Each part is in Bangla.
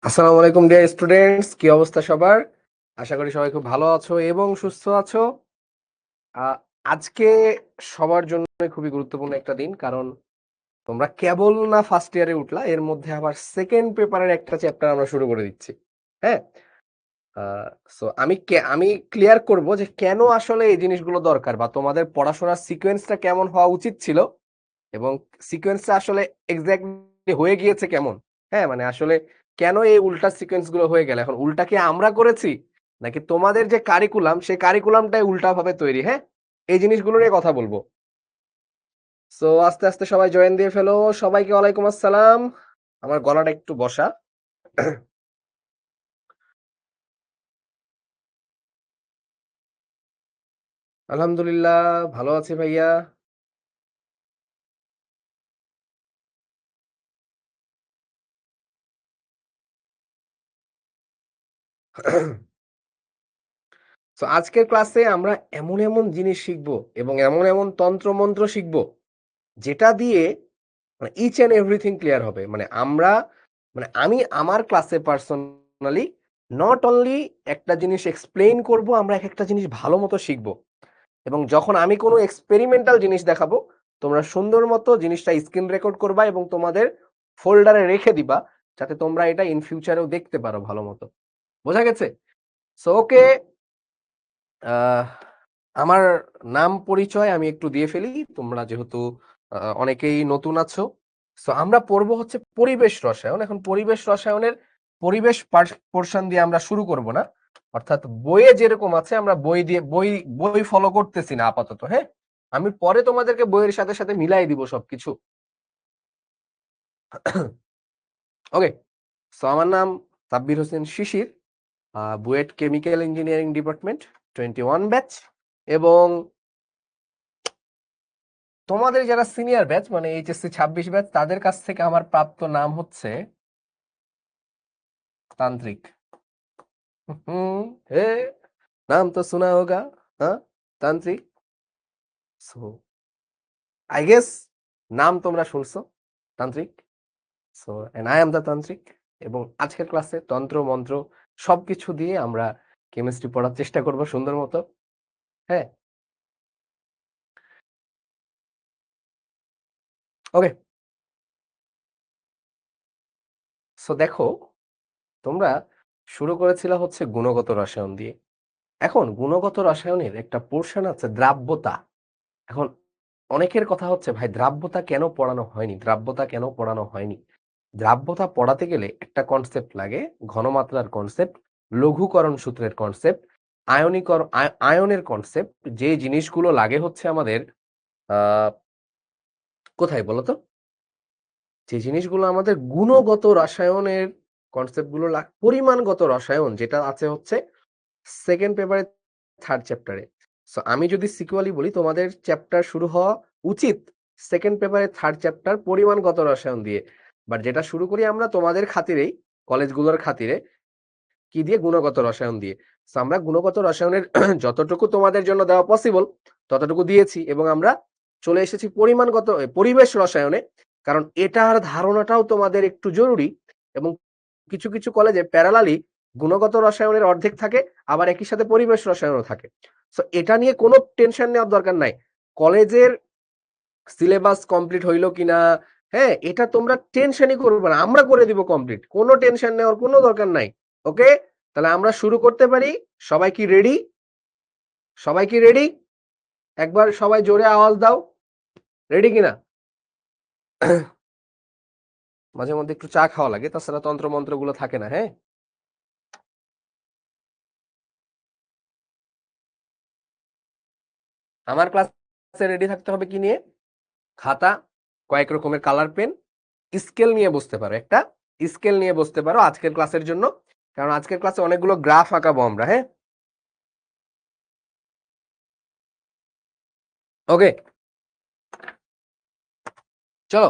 আসসালামু আলাইকুম ডিয়ার স্টুডেন্টস, কি অবস্থা সবার? আশা করি সবাই খুব ভালো আছো এবং সুস্থ আছো। আজকে সবার জন্য খুবই গুরুত্বপূর্ণ একটা দিন, কারণ তোমরা কেবল না ফার্স্ট ইয়ারে উঠলা, এর মধ্যে আবার সেকেন্ড পেপারের একটা চ্যাপ্টার আমরা শুরু করে দিচ্ছি। হ্যাঁ, সো আমি ক্লিয়ার করব যে কেন আসলে এই জিনিসগুলো দরকার, বা তোমাদের পড়াশোনার সিকোয়েন্সটা কেমন হওয়া উচিত ছিল এবং সিকোয়েন্সটা আসলে এক্স্যাক্টলি হয়ে গিয়েছে কেমন। হ্যাঁ, মানে আসলে কেন এই উল্টা সিকোয়েন্স গুলো হয়ে গেল, এখন উল্টা কি আমরা করেছি নাকি তোমাদের যে কারিকুলাম সেই কারিকুলামটাই উল্টা ভাবে তৈরি। হ্যাঁ, এই জিনিসগুলো নিয়ে কথা বলবো। সো আস্তে আস্তে সবাই জয়েন দিয়ে ফেলো। সবাইকে ওয়ালাইকুম আসসালাম। আমার গলাটা একটু বসা। আলহামদুলিল্লাহ, ভালো আছি ভাইয়া। তো আজকের ক্লাসে আমরা এমন এমন জিনিস শিখবো এবং এমন এমন তন্ত্রমন্ত্র শিখবো যেটা দিয়ে মানে ইচ অ্যান্ড এভরিথিং ক্লিয়ার হবে। আমি আমার ক্লাসে পার্সোনালি নট অনলি একটা জিনিস এক্সপ্লেইন করব, আমরা এক একটা জিনিস ভালো মতো শিখবো এবং যখন আমি কোনো এক্সপেরিমেন্টাল জিনিস দেখাবো তোমরা সুন্দর মতো জিনিসটা স্ক্রিন রেকর্ড করবা এবং তোমাদের ফোল্ডারে রেখে দিবা, যাতে তোমরা এটা ইন ফিউচারেও দেখতে পারো ভালো মতো। বোঝা গেছে? সো ওকে, আহ আমার নাম পরিচয় আমি একটু দিয়ে ফেলি, তোমরা যেহেতু অনেকেই নতুন আছো। সো আমরা পড়বো হচ্ছে পরিবেশ রসায়ন। এখন পরিবেশ রসায়নের পরিবেশ পোর্শন দিয়ে আমরা শুরু করব না, অর্থাৎ বইয়ে যেরকম আছে আমরা বই ফলো করতেছি না আপাতত। হ্যাঁ, আমি পরে তোমাদেরকে বইয়ের সাথে সাথে মিলাই দিব সবকিছু। ওকে, সো আমার নাম Sabbir Hossain Shishir, BUET chemical engineering department 21 batch. এবং তোমাদের যারা সিনিয়র ব্যাচ মানে এইচএসসি 26 ব্যাচ, তাদের কাছ থেকে আমার প্রাপ্ত নাম হচ্ছে তান্ত্রিক। হে, নাম তো শোনা হোগা। হ্যাঁ, তান্ত্রিক। সো আই গেস নাম তোমরা শুনছো, তান্ত্রিক। So and I am the tantrik. এবং আজকের ক্লাসে তন্ত্র মন্ত্র সবকিছু দিয়ে আমরা কেমিস্ট্রি পড়ার চেষ্টা করব সুন্দর মতো। হ্যাঁ, ওকে। সো দেখো, তোমরা শুরু করেছিল হচ্ছে গুণগত রসায়ন দিয়ে। এখন গুণগত রসায়নের একটা পোর্শন আছে দ্রাব্যতা। এখন অনেকের কথা হচ্ছে, ভাই দ্রাব্যতা কেন পড়ানো হয়নি, দ্রাব্যতা কেন পড়ানো হয়নি? দ্রাব্যতা পড়াতে গেলে একটা কনসেপ্ট লাগে, ঘনমাত্রার কনসেপ্ট, লঘুকরণ সূত্রের কনসেপ্ট, আয়নের কনসেপ্ট। যে জিনিসগুলো লাগে হচ্ছে আমাদের আহ কোথায় বলতো, যে জিনিসগুলো আমাদের গুণগত রসায়নের কনসেপ্ট গুলো পরিমাণগত রসায়ন যেটা আছে হচ্ছে সেকেন্ড পেপারে থার্ড চ্যাপ্টারে। সো আমি যদি সিকুয়ালি বলি, তোমাদের চ্যাপ্টার শুরু হওয়া উচিত সেকেন্ড পেপারে থার্ড চ্যাপ্টার পরিমাণগত রসায়ন দিয়ে, বাট যেটা শুরু করি আমরা তোমাদের খাতিরেই, কলেজগুলোর খাতিরে, কি দিয়ে? গুণগত রসায়ন দিয়ে। সো আমরা গুণগত রসায়নের যতটুকু তোমাদের জন্য দেওয়া পসিবল ততটুকু দিয়েছি এবং আমরা চলে এসেছি পরিবেশ রসায়নে, কারণ এটার ধারণাটাও তোমাদের একটু জরুরি। এবং কিছু কিছু কলেজে প্যারালালি গুণগত রসায়নের অর্ধেক থাকে, আবার একই সাথে পরিবেশ রসায়নও থাকে। সো এটা নিয়ে কোনো টেনশন নেওয়ার দরকার নাই। কলেজের সিলেবাস কমপ্লিট হইলো কিনা, হ্যাঁ, এটা তোমরা টেনশনই করবে না, আমরা করে দিব কমপ্লিট, কোনো টেনশন নেওয়ার কোনো দরকার নাই। ওকে, তাহলে আমরা শুরু করতে পারি। সবাই কি রেডি? সবাই কি রেডি? একবার সবাই জোরে আওয়াজ দাও, রেডি কিনা? মাঝে মধ্যে একটু চা খাওয়া লাগে, তাছাড়া তন্ত্র মন্ত্র গুলো থাকে না। হ্যাঁ, আমার ক্লাসে রেডি থাকতে হবে কি নিয়ে? খাতা, কয়েক রকমের কালার পেন, স্কেল নিয়ে বসতে পারো, একটা স্কেল নিয়ে বসতে পারো আজকের ক্লাসের জন্য, কারণ আজকের ক্লাসে অনেকগুলো গ্রাফ আঁকাবো আমরা। হ্যাঁ, ওকে, চলো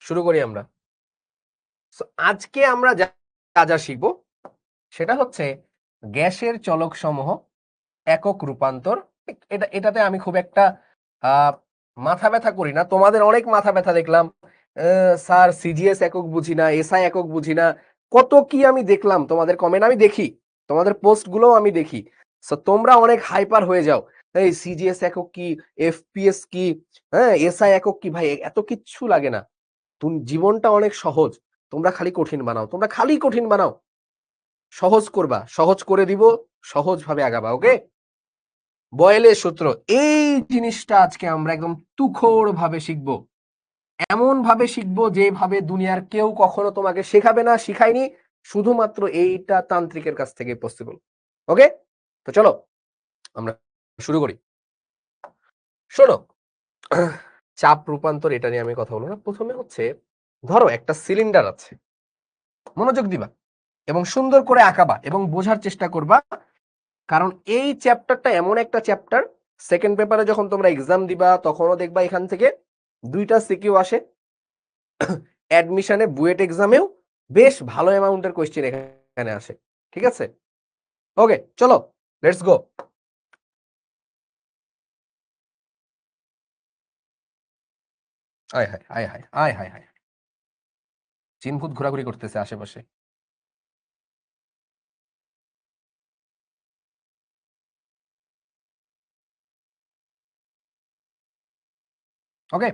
শুরু করি আমরা। আজকে আমরা যা যা শিখবো সেটা হচ্ছে গ্যাসের চলক সমূহ, একক রূপান্তর। এটাতে আমি খুব একটা মাথা ব্যথা করি না, তোমাদের অনেক মাথা ব্যথা দেখলাম। স্যার সিজিএস একক বুঝি না, এসআই একক বুঝি না, কত কি আমি দেখলাম, তোমাদের কমেন্ট আমি দেখি, তোমাদের পোস্ট গুলো আমি দেখি। সো তোমরা অনেক হাইপার হয়ে যাও, এই সিজিএস একক কি, এফপিএস কি, হ্যাঁ এসআই একক কি। ভাই এত কিচ্ছু লাগে না, তুমি জীবনটা অনেক সহজ, তোমরা খালি কঠিন বানাও, তোমরা খালি কঠিন বানাও, সহজ করবা, সহজ করে দিব, সহজ ভাবে আগাবা। ওকে, বয়েলের সূত্র, এই জিনিসটা আজকে আমরা একদম তুখোড় ভাবে শিখবো, এমন ভাবে শিখবো যেভাবে দুনিয়ার কেউ কখনো তোমাকে শেখাবে না, শিখায়নি, শুধুমাত্র এইটা তান্ত্রিকের কাছ থেকে পসিবল। ওকে, তো চলো আমরা শুরু করি। শোনো, চাপ রূপান্তর এটা নিয়ে আমি কথা বলবো না। প্রথমে হচ্ছে ধরো একটা সিলিন্ডার আছে, মনোযোগ দিবা এবং সুন্দর করে আঁকাবা এবং বোঝার চেষ্টা করবা, কারণ এই চ্যাপ্টারটা এমন একটা চ্যাপ্টার, সেকেন্ড পেপারে যখন তোমরা এক্সাম দিবা তখনও দেখবা এখান থেকে 2টা সিকিউ আসে, অ্যাডমিশনে বুয়েট এক্সামেও বেশ ভালো অ্যামাউন্টের কোয়েশ্চেন এখানে আসে। ঠিক আছে, ওকে চলো লেটস গো। আয় হায় আয় হায় আয় হায় হায়, চিনভূত ঘোরাঘুরি করতেছে আশেপাশে। Okay,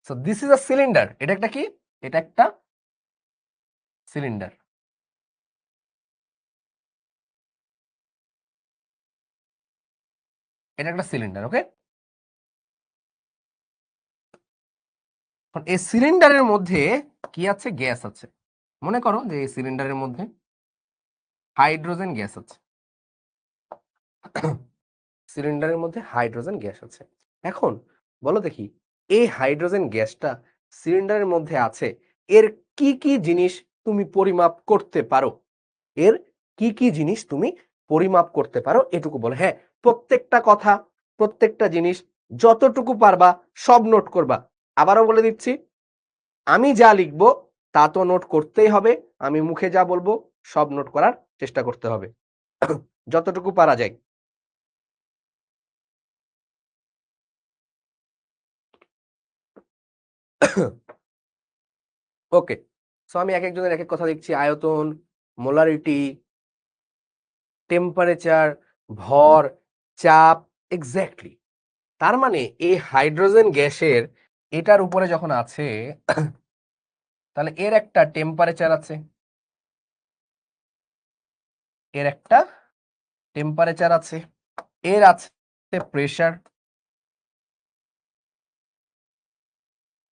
so this is a cylinder. এটা একটা কি? এটা একটা সিলিন্ডার। এটা একটা সিলিন্ডার। ওকে, এই সিলিন্ডারের মধ্যে কি আছে? গ্যাস আছে। মনে করো যে এই সিলিন্ডারের মধ্যে হাইড্রোজেন গ্যাস আছে, সিলিন্ডারের মধ্যে হাইড্রোজেন গ্যাস আছে। এখন বলো দেখি, এই হাইড্রোজেন গ্যাসটা সিলিন্ডারের মধ্যে আছে, এর কি কি জিনিস তুমি পরিমাপ করতে পারো? এর কি কি জিনিস তুমি পরিমাপ করতে পারো এটুকু বলো। হ্যাঁ, প্রত্যেকটা কথা, প্রত্যেকটা জিনিস যতটুকু পারবা সব নোট করবা। আবারও বলে দিচ্ছি, আমি যা লিখবো তা তো নোট করতেই হবে, আমি মুখে যা বলবো সব নোট করার চেষ্টা করতে হবে যতটুকু পারা যায়। ওকে, সো আমি এক একজনের এক এক কথা লিখছি। আয়তন, মোলারিটি, টেম্পারেচার, ভর, চাপ, এক্স্যাক্টলি। তার মানে এই হাইড্রোজেন গ্যাসের এটার উপরে যখন আছে তাহলে এর একটা টেম্পারেচার আছে, এর একটা টেম্পারেচার আছে, এর আছে প্রেসার,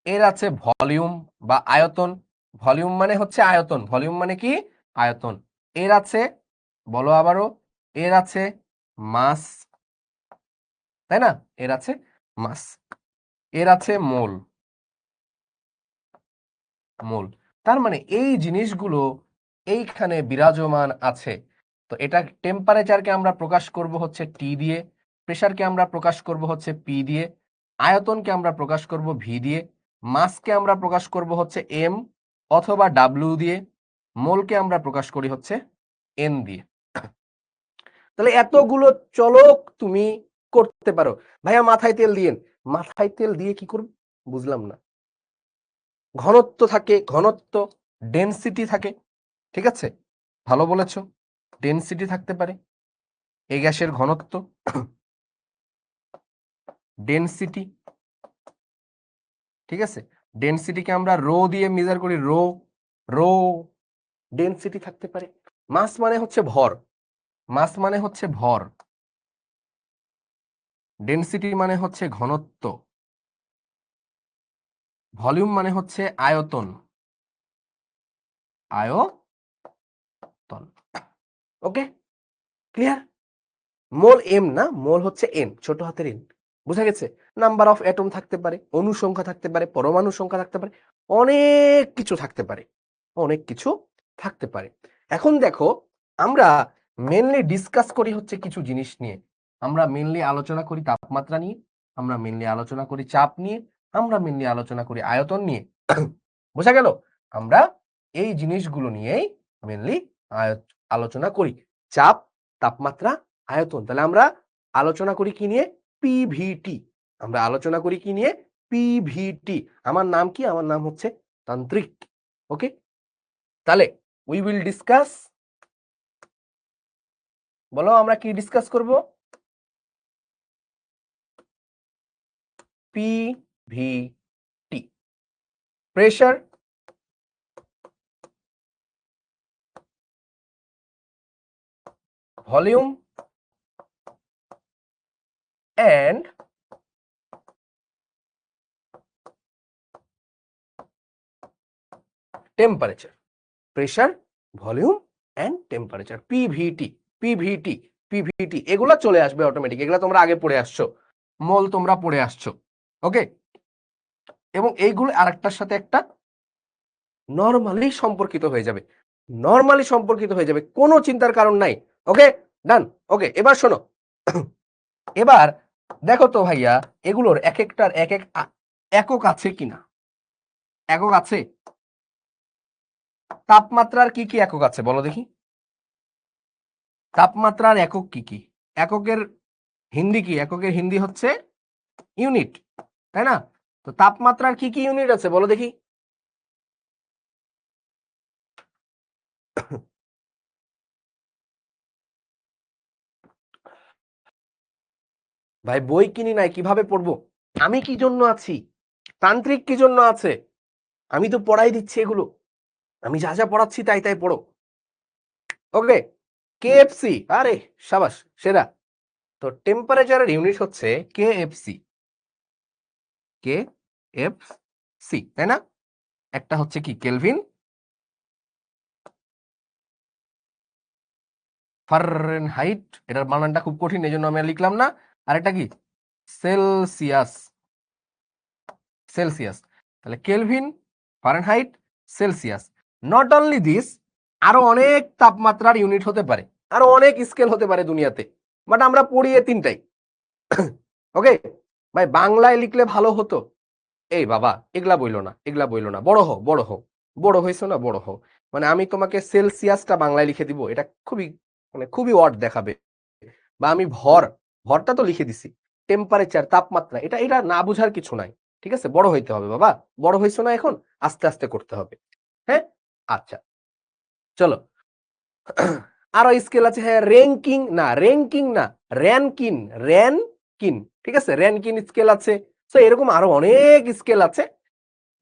এর আছে ভলিউম বা আয়তন। ভলিউম মানে হচ্ছে আয়তন, ভলিউম মানে কি? আয়তন। এর আছে, বলো আবারও, এর আছে মাস, তাই না? এর আছে মাস, এর আছে মোল, মোল। তার মানে এই জিনিসগুলো এইখানে বিরাজমান আছে। তো এটা টেম্পারেচারকে আমরা প্রকাশ করব হচ্ছে টি দিয়ে, প্রেসারকে আমরা প্রকাশ করব হচ্ছে পি দিয়ে, আয়তনকে আমরা প্রকাশ করব ভি দিয়ে, মাসকে আমরা প্রকাশ করব হচ্ছে এম অথবা ডাব্লিউ দিয়ে, মোলকে আমরা প্রকাশ করি হচ্ছে এন দিয়ে। তাহলে এতগুলো চলক তুমি করতে পারো। ভাইয়া মাথায় তেল দিয়েন, মাথায় তেল দিয়ে কি করব বুঝলাম না। ঘনত্ব থাকে, ঘনত্ব, ডেনসিটি থাকে, ঠিক আছে, ভালো বলেছ, ডেনসিটি থাকতে পারে, এই গ্যাসের ঘনত্ব, ডেনসিটি, ঠিক আছে, ডেনসিটিকে আমরা রো দিয়ে মেজার করি, রো, রো ডেনসিটি থাকতে পারে। মাস মানে হচ্ছে ভর, মাস মানে হচ্ছে ভর, ডেনসিটি মানে হচ্ছে ঘনত্ব, ভলিউম মানে হচ্ছে আয়তন, আয়তন। ওকে, ক্লিয়ার? মোল এম না, মোল হচ্ছে এন, ছোট হাতের এন। বুঝা গেছে? নাম্বার অফ অ্যাটম থাকতে পারে, অণু সংখ্যা থাকতে পারে, পরমাণু সংখ্যা থাকতে পারে, অনেক কিছু থাকতে পারে, অনেক কিছু থাকতে পারে। এখন দেখো, আমরা মেনলি ডিসকাস করি হচ্ছে কিছু জিনিস নিয়ে। আমরা মেনলি আলোচনা করি তাপমাত্রা নিয়ে, আমরা মেনলি আলোচনা করি চাপ নিয়ে, আমরা মেনলি আলোচনা করি আয়তন নিয়ে। বোঝা গেল? আমরা এই জিনিসগুলো নিয়েই মেনলি আলোচনা করি, চাপ, তাপমাত্রা, আয়তন। তাহলে আমরা আলোচনা করি কি নিয়ে? পিভিটি। আমরা আলোচনা করি কি নিয়ে? পিভিটি। আমার নাম কি? আমার নাম হচ্ছে তান্ত্রিক। ওকে, তাহলে উই উইল ডিসকাস, বলো আমরা কি ডিসকাস করব? PVT, pressure, volume and temperature, pressure, volume and temperature, PVT, PVT, PVT, এগুলা চলে আসবে অটোমেটিক, এগুলা তোমরা আগে পড়ে আসছো, মোল তোমরা পড়ে আসছো। ওকে, এবং এইগুলো আরেকটার সাথে একটা নরমালি সম্পর্কিত হয়ে যাবে, নরমালি সম্পর্কিত হয়ে যাবে, কোনো চিন্তার কারণ নাই। ওকে, ডান। ওকে, এবার শোনো, এবার দেখো তো ভাইয়া এগুলোর এক একটার এক এক একক আছে কিনা, একক আছে? তাপমাত্রার কি কি একক আছে বলো দেখি, তাপমাত্রার একক কি কি? এককের হিন্দি কি? এককের হিন্দি হচ্ছে ইউনিট, তাই না? তো তাপমাত্রার কি কি ইউনিট আছে বলো দেখি? ভাই বই কিনি নাই, কিভাবে পড়বো? আমি কি জন্য আছি? তান্ত্রিক কি জন্য আছে? আমি তো পড়াই দিচ্ছি এগুলো, আমি যা যা পড়াচ্ছি তাই তাই পড়ো। ওকে, কেএফসি, আরে সাবাস, সেরা। তো টেম্পারেচারের ইউনিট হচ্ছে কেএফসি, কেএফসি, তাই না? একটা হচ্ছে কি কেলভিন, ফারেনহাইট, এটার বানানটা খুব কঠিন এই জন্য আমি লিখলাম না। আর এটা কি সেলসিয়াস, সেলসিয়াস, তাহলে Kelvin, Fahrenheit, Celsius. Not only this, আরো অনেক তাপমাত্রার ইউনিট হতে পারে, আরো অনেক স্কেল হতে পারে দুনিয়াতে, বাট আমরা পড়ি এ তিনটাই। ওকে ভাই, বাংলায় লিখলে ভালো হতো। এই বাবা এগুলা বইলো না, এগুলা বইলো না, বড় হও, বড় হও, বড় হয়েছো না, বড় হও। মানে আমি তোমাকে সেলসিয়াসটা বাংলায় লিখে দিব, এটা খুবই মানে খুবই ওয়ার্ড দেখাবে। বা আমি ভরটা তো লিখে দিছি, টেম্পারেচার, তাপমাত্রা, এটা এটা না বুঝার কিছু নাই। ঠিক আছে, বড় হইতে হবে বাবা, বড় হইছো না এখন, আস্তে আস্তে করতে হবে। হ্যাঁ, আচ্ছা চলো। আরো স্কেল আছে, হ্যাঁ, র্যাঙ্কিং না, র্যাঙ্কিং না, র্যানকিন, র্যানকিন, ঠিক আছে, র্যানকিন স্কেল আছে। তো এরকম আরো অনেক স্কেল আছে,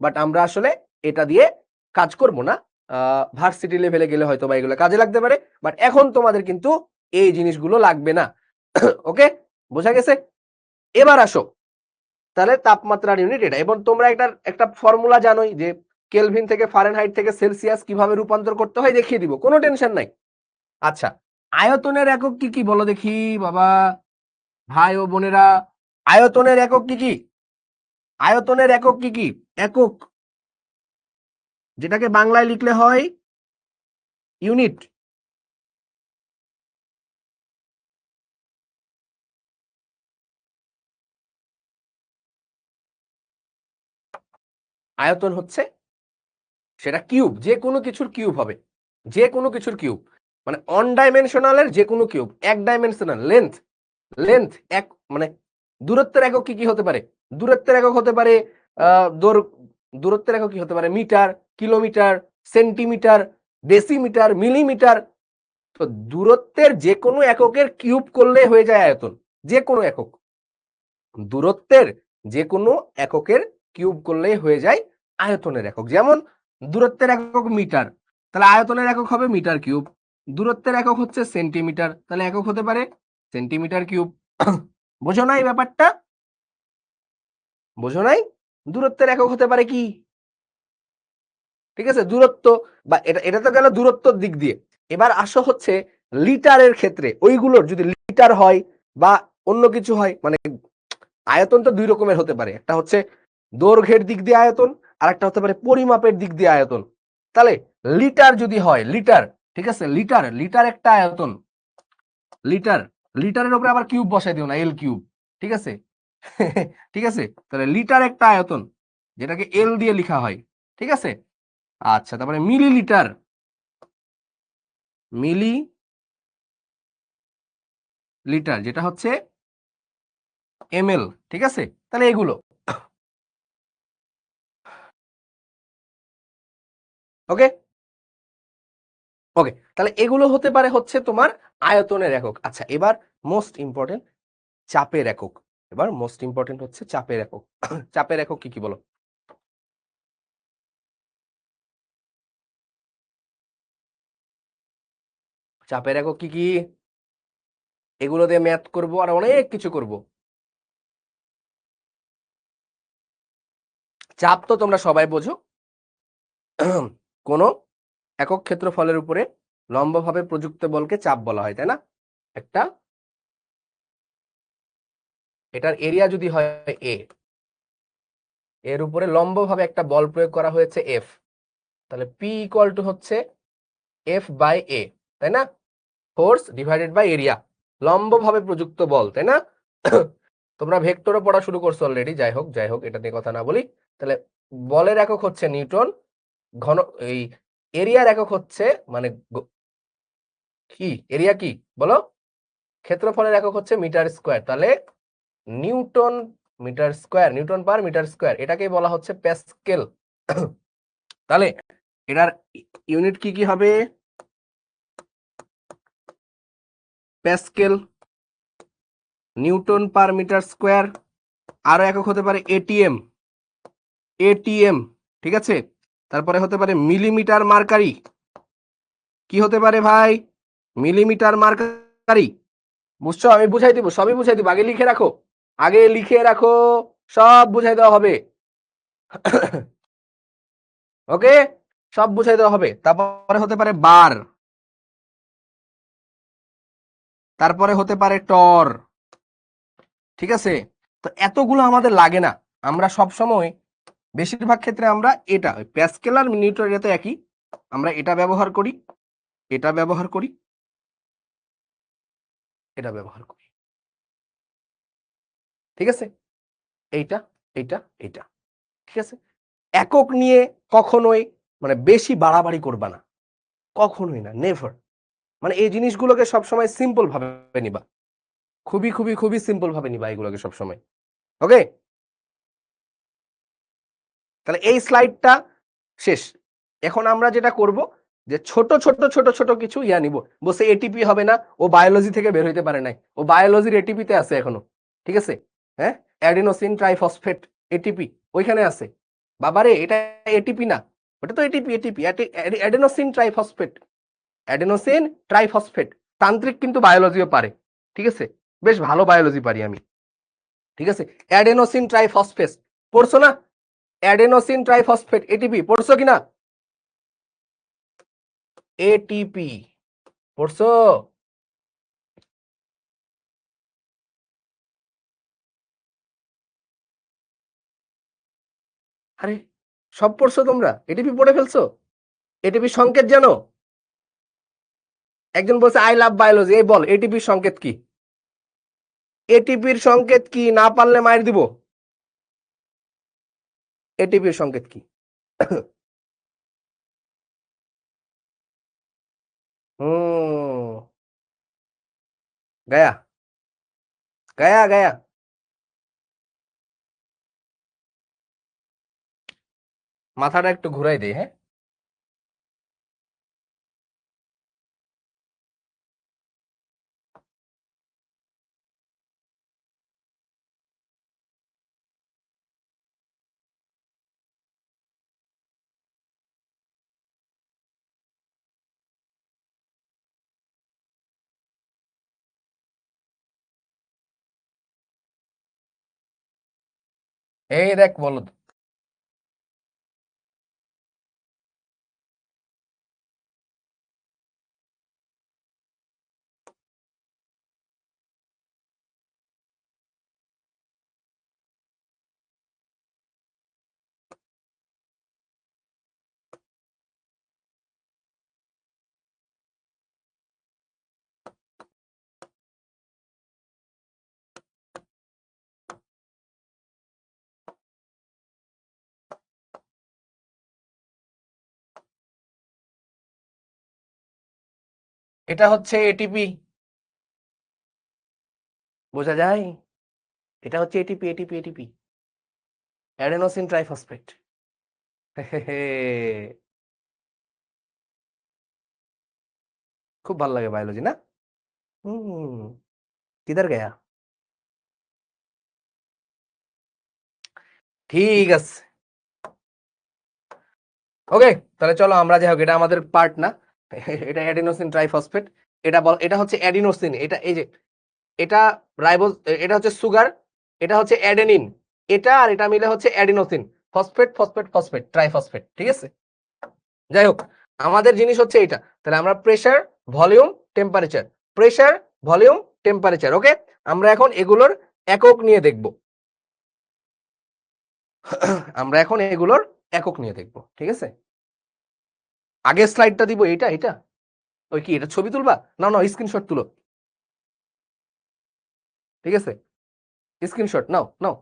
বাট আমরা আসলে এটা দিয়ে কাজ করব না। ভার্সিটি লেভেলে গেলে হয়তো বা এগুলো কাজে লাগতে পারে, বাট এখন তোমাদের কিন্তু এই জিনিসগুলো লাগবে না। ওকে, বোঝা গেছে? এবার আসো, তাহলে তাপমাত্রার ইউনিট এটা, এবং তোমরা একটা ফর্মুলা জানোই যে কেলভিন থেকে ফারেনহাইট থেকে সেলসিয়াস কিভাবে রূপান্তর করতে হয় দেখিয়ে দিব, কোনো টেনশন নাই। আচ্ছা, আয়তনের একক কি কি বলো দেখি বাবা, ভাই ও বোনেরা, আয়তনের একক কি কি? আয়তনের একক কি কি? একক, যেটাকে বাংলায় লিখলে হয় ইউনিট। আয়তন হচ্ছে সেটা কিউব, যে কোনো কিছুর কিউব হবে, যে কোনো কিছুর কিউব, মানে অন ডাইমেনশনালের যে কোনো কিউব, এক ডাইমেনশনাল লেন্থ, লেন্থ এক মানে দূরত্বের একক কি কি হতে পারে? দূরত্বের একক হতে পারে দূরত্বের একক কি হতে পারে? Metre, kilometre, centimetre, decimetre, millimetre. তো দূরত্বের যে কোনো এককের কিউব করলে হয়ে যায় আয়তন, যে কোনো একক, দূরত্বের যে কোনো এককের কিউব করলেই হয়ে যায় আয়তনের একক। যেমন দূরত্বের একক মিটার, তাহলে আয়তনের একক হবে মিটার কিউব। দূরত্বের একক হচ্ছে সেন্টিমিটার, তাহলে একক হতে পারে সেন্টিমিটার কিউব। বোঝো নাই ব্যাপারটা? বোঝো নাই? দূরত্বের একক হতে পারে কি? ঠিক আছে, দূরত্ব, বা এটা এটা তো গেল দূরত্বর দিক দিয়ে। এবার আসো হচ্ছে লিটারের ক্ষেত্রে, ওইগুলোর যদি লিটার হয় বা অন্য কিছু হয়, মানে আয়তন তো দুই রকমের হতে পারে, একটা হচ্ছে দৈর্ঘ্যের দিক দিয়ে আয়তন, আর একটা হতে পারে পরিমাপের দিক দিয়ে আয়তন। তাহলে লিটার যদি হয়, লিটার, ঠিক আছে, লিটার, লিটার একটা আয়তন, লিটার, লিটারের উপরে আবার কিউব বসাই দিও না, এল কিউব, ঠিক আছে? ঠিক আছে, তাহলে লিটার একটা আয়তন, যেটাকে এল দিয়ে লেখা হয়, ঠিক আছে? আচ্ছা, তারপরে মিলিলিটার, মিলি লিটার, যেটা হচ্ছে এমএল, ঠিক আছে? তাহলে এগুলো, ওকে। ওকে, তাহলে এগুলো হতে পারে হচ্ছে তোমার আয়তনের একক। আচ্ছা, এবার মোস্ট ইম্পর্টেন্ট চাপের একক। এবার মোস্ট ইম্পর্টেন্ট হচ্ছে চাপের একক। চাপের একক কি কি বলো? চাপের একক কি কি? এগুলো দিয়ে ম্যাথ করব আর অনেক কিছু করব। চাপ তো তোমরা সবাই বোঝো। কোন একক ক্ষেত্রফলের উপরে লম্বভাবে প্রযুক্ত বলকে চাপ বলা হয়, তাই না? একটা এটার এরিয়া যদি হয় এ, এর উপরে লম্বভাবে একটা বল প্রয়োগ করা হয়েছে এফ, তাহলে পি ইকুয়াল টু হচ্ছে এফ বাই এ, তাই না? ফোর্স ডিভাইডেড বাই এরিয়া, লম্বভাবে প্রযুক্ত বল, তাই না? তোমরা ভেক্টরও পড়া শুরু করছো অলরেডি। যাই হোক যাই হোক, এটা নিয়ে কথা না বলি। তাহলে বলের একক হচ্ছে নিউটন, ঘন এই এরিয়ার একক হচ্ছে মানে কি এরিয়া কি বলো? ক্ষেত্রফলের একক হচ্ছে মিটার স্কোয়ার। তাহলে newton metre square, newton per metre square, এটাকেই বলা হচ্ছে প্যাসকেল। তাহলে এটার ইউনিট কি কি হবে? Pascal, newton per metre square, আরো একক হতে পারে এটিএম, এটিএম, ঠিক আছে? তারপরে হতে পারে মিলিমিটার মার্কারি। কি হতে পারে ভাই? Millimetre mercury. বুঝছো? আমি বুঝাই দিব, সবই বুঝাই দিব, আগে লিখে রাখো, আগে লিখে রাখো, সব বুঝাই দেওয়া হবে। ওকে, সব বুঝাই দেওয়া হবে। তারপরে হতে পারে বার, তারপরে হতে পারে টর, ঠিক আছে? তো এতগুলো আমাদের লাগে না, আমরা সব সময় বেশিরভাগ ক্ষেত্রে আমরা এটা প্যাসকেল আর নিউটন, এটা তো একই, আমরা এটা ব্যবহার করি, এটা ব্যবহার করি, এটা ব্যবহার করি, ঠিক আছে? এইটা, এইটা, এইটা, ঠিক আছে? একক নিয়ে কখনোই মানে বেশি বাড়াবাড়ি করবা না, কখনোই না, নেভার। মানে এই জিনিসগুলোকে সবসময় সিম্পল ভাবে নিবা, খুবই খুবই খুবই সিম্পল ভাবে নিবা এগুলোকে সবসময়। ওকে, তাহলে এই স্লাইডটা শেষ। এখন আমরা যেটা করব যে ছোট ছোট ছোট ছোট কিছু ইয়া নিব। বসে এটিপি হবে না, ও বায়োলজি থেকে বের হইতে পারে নাই, ও বায়োলজির এটিপিতে আছে এখনো, ঠিক আছে? হ্যাঁ, অ্যাডিনোসিন ট্রাইফসফেট, এটিপি ওইখানে আছে। বাবারে, এটা এটিপি না, ওটা তো ATP, ATP adenosine triphosphate, adenosine triphosphate. তান্ত্রিক কিন্তু বায়োলজিও পারে, ঠিক আছে? বেশ ভালো বায়োলজি পারি আমি, ঠিক আছে? অ্যাডেনোসিন ট্রাইফসফেট পড়ছো না? অ্যাডেনোসিন ট্রাইফসফেট, এটিপি পড়ছো কিনা? এটিপি পড়ছো? আরে, সব পড়ছো তোমরা? এটিপি পড়ে ফেলছো? এটিপি সংকেত জানো? একজন বলছে আই লাভ বায়োলজি, এই বল এটিপির সংকেত কি? এটিপির সংকেত কি? না পারলে মাইর দিব। এটিপির সংকেত কি? হুম, গায়া, গায়া, গায়া। মাথাটা একটু ঘুরাই দেই, হ্যাঁ। এই দেখ বলো। এটা হচ্ছে এটিপি, বোঝা যায়? এটা হচ্ছে ATP, ATP, ATP, adenosine triphosphate. খুব ভালো লাগে বায়োলজি না? কিধার গয়া? ঠিক আছে, ওকে। তাহলে চলো আমরা যাই হোক, এটা আমাদের পার্ট না। এটা অ্যাডিনোসিন ট্রাইফসফেট। এটা হচ্ছে অ্যাডিনোসিন, এটা এই যে এটা রাইবোজ, এটা হচ্ছে সুগার, এটা হচ্ছে অ্যাডেনিন, এটা আর এটা মিলে হচ্ছে adenosine phosphate phosphate phosphate triphosphate, ঠিক আছে। যাই হোক, আমাদের জিনিস হচ্ছে এটা। তাহলে আমরা pressure, volume, temperature, pressure, volume, temperature, okay. আমরা এখন এগুলোর একক নিয়ে দেখব। আমরা এখন এগুলোর একক নিয়ে দেখব, ঠিক আছে। আগের স্লাইডটা দিব, এটা ওই কি, এটা ছবি তুলবা? না না, স্ক্রিনশট তুলো, ঠিক আছে। স্ক্রিনশট নাও নাও,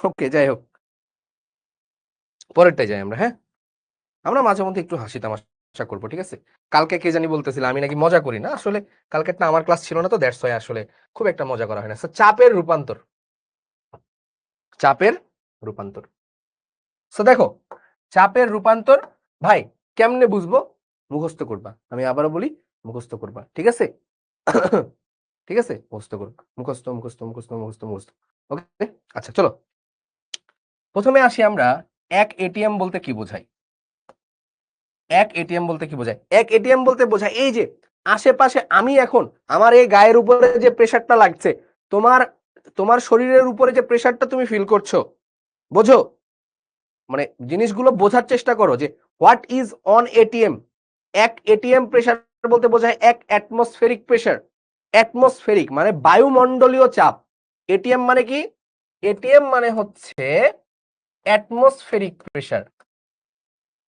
ওকে। যাই হোক, পরেরটাই যাই আমরা, হ্যাঁ। আমরা মাঝে মধ্যে একটু হাসি তামাশা করবো, ঠিক আছে। কালকে কে জানি বলতেছিল আমি নাকি মজা করি না, আসলে কালকে একটা আমার ক্লাস ছিল না, তো দ্যাটস ওয়াই আসলে খুব একটা মজা করা হয় না। চাপের রূপান্তর, চাপের রূপান্তর। সো দেখো, চাপের রূপান্তর ভাই কেমনে বুঝবো? মুখস্থ করবা, আমি আবারও বলি, মুখস্থ করবা, ঠিক আছে। ঠিক আছে, মুখস্থ করবা, মুখস্থ মুখস্থ মুখস্থ মুখস্থ মুখস্থ, ওকে। আচ্ছা চলো, প্রথমে আসি আমরা এক এটিএম বলতে কি বোঝাই। এক এটিএম বলতে কি বোঝায়? এক এটিএম বলতে বোঝায় এই যে আশেপাশে আমি এখন আমার এই গায়ের উপরে যে প্রেসারটা লাগছে, তোমার তোমার শরীরের উপরে যে প্রেসারটা তুমি ফিল করছো, বোঝো? মানে জিনিসগুলো বোঝার চেষ্টা করো যে হোয়াট ইজ অন এটিএম। এক এটিএম প্রেসার বলতে বোঝায় এক অ্যাটমসফেরিক প্রেসার। অ্যাটমসফেরিক মানে বায়ুমণ্ডলীয় চাপ। এটিএম মানে কি? এটিএম মানে হচ্ছে atmospheric pressure.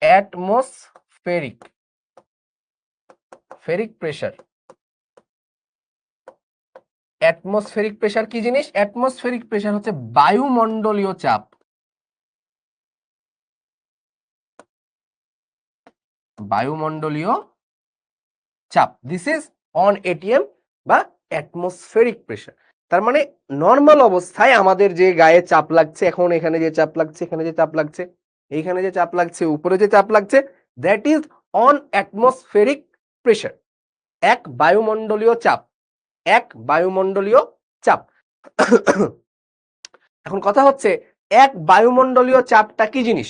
Atmospheric ferric pressure. Atmospheric pressure কি জিনিস? অ্যাটমসফেরিক প্রেসার হচ্ছে বায়ুমণ্ডলীয় চাপ। বায়ুমণ্ডলীয় চাপ, দিস ইজ অন এটিএম বা অ্যাটমসফেরিক প্রেসার। তার মানে নর্মাল অবস্থায় আমাদের যে গায়ে চাপ লাগছে, এখন এখানে যে চাপ লাগছে, এখানে যে চাপ লাগছে, এইখানে যে চাপ লাগছে, উপরে যে চাপ লাগছে, that is on atmospheric pressure. এক বায়ুমণ্ডলীয় চাপ, এক বায়ুমণ্ডলীয় চাপ। এখন কথা হচ্ছে এক বায়ুমণ্ডলীয় চাপটা কি জিনিস?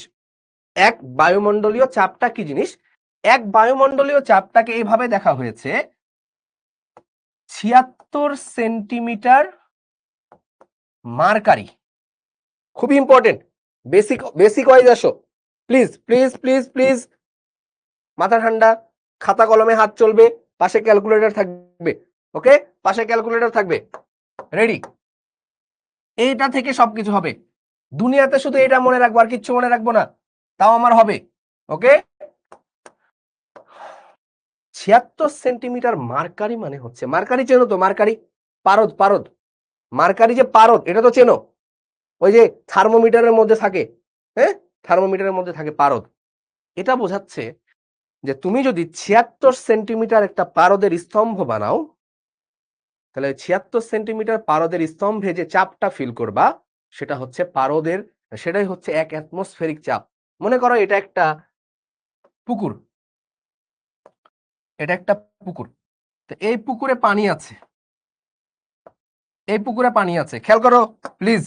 এক বায়ুমণ্ডলীয় চাপটা কি জিনিস? এক বায়ুমণ্ডলীয় চাপটাকে এইভাবে দেখা হয়েছে, ৭৬ সেন্টিমিটার মার্কারি। খুবই ইম্পর্টেন্ট, বেসিক বেসিক ওয়াইজ আসো, প্লিজ প্লিজ প্লিজ প্লিজ। মাথা ঠান্ডা, খাতা কলমে হাত চলবে, পাশে ক্যালকুলেটর থাকবে, ওকে, পাশে ক্যালকুলেটর থাকবে, রেডি। এইটা থেকে সবকিছু হবে দুনিয়াতে, শুধু এটা মনে রাখবো, আর কিচ্ছু মনে রাখবো না, তাও আমার হবে, ওকে। ৭৬ সেন্টিমিটার মার্কারি মানে হচ্ছে, মার্কারি চেনো তো? মার্কারি পারদ, পারদ, মার্কারি যে পারদ, এটা তো চেনো, ওই যে থার্মোমিটারের মধ্যে থাকে, হ্যাঁ, থার্মোমিটারের মধ্যে থাকে পারদ। এটা বোঝাচ্ছে যে তুমি যদি ৭৬ সেন্টিমিটার একটা পারদের স্তম্ভ বানাও, তাহলে ৭৬ সেন্টিমিটার পারদের স্তম্ভে যে চাপটা ফিল করবা, সেটা হচ্ছে পারদের, সেটাই হচ্ছে এক অ্যাটমসফেরিক চাপ। মনে করো এটা একটা পুকুর, এটা একটা পুকুর, তো এই পুকুরে পানি আছে, এই পুকুরে পানি আছে, খেয়াল করো প্লিজ।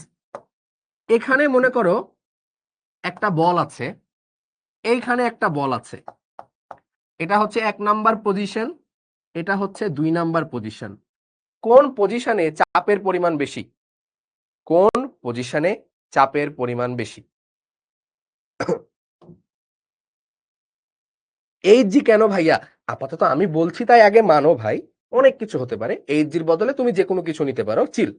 এখানে মনে করো একটা বল আছে, এইখানে একটা বল আছে, এটা হচ্ছে ১ নাম্বার পজিশন, এটা হচ্ছে ২ নাম্বার পজিশন। কোন পজিশনে চাপের পরিমাণ বেশি? কোন পজিশনে চাপের পরিমাণ বেশি? এইচ জি কেন ভাইয়া? আপাতত আমি বলছি তাই আগে মানো ভাই, অনেক কিছু হতে পারে, এইচ জির বদলে তুমি যে কোনো কিছু নিতে পারো, চিল।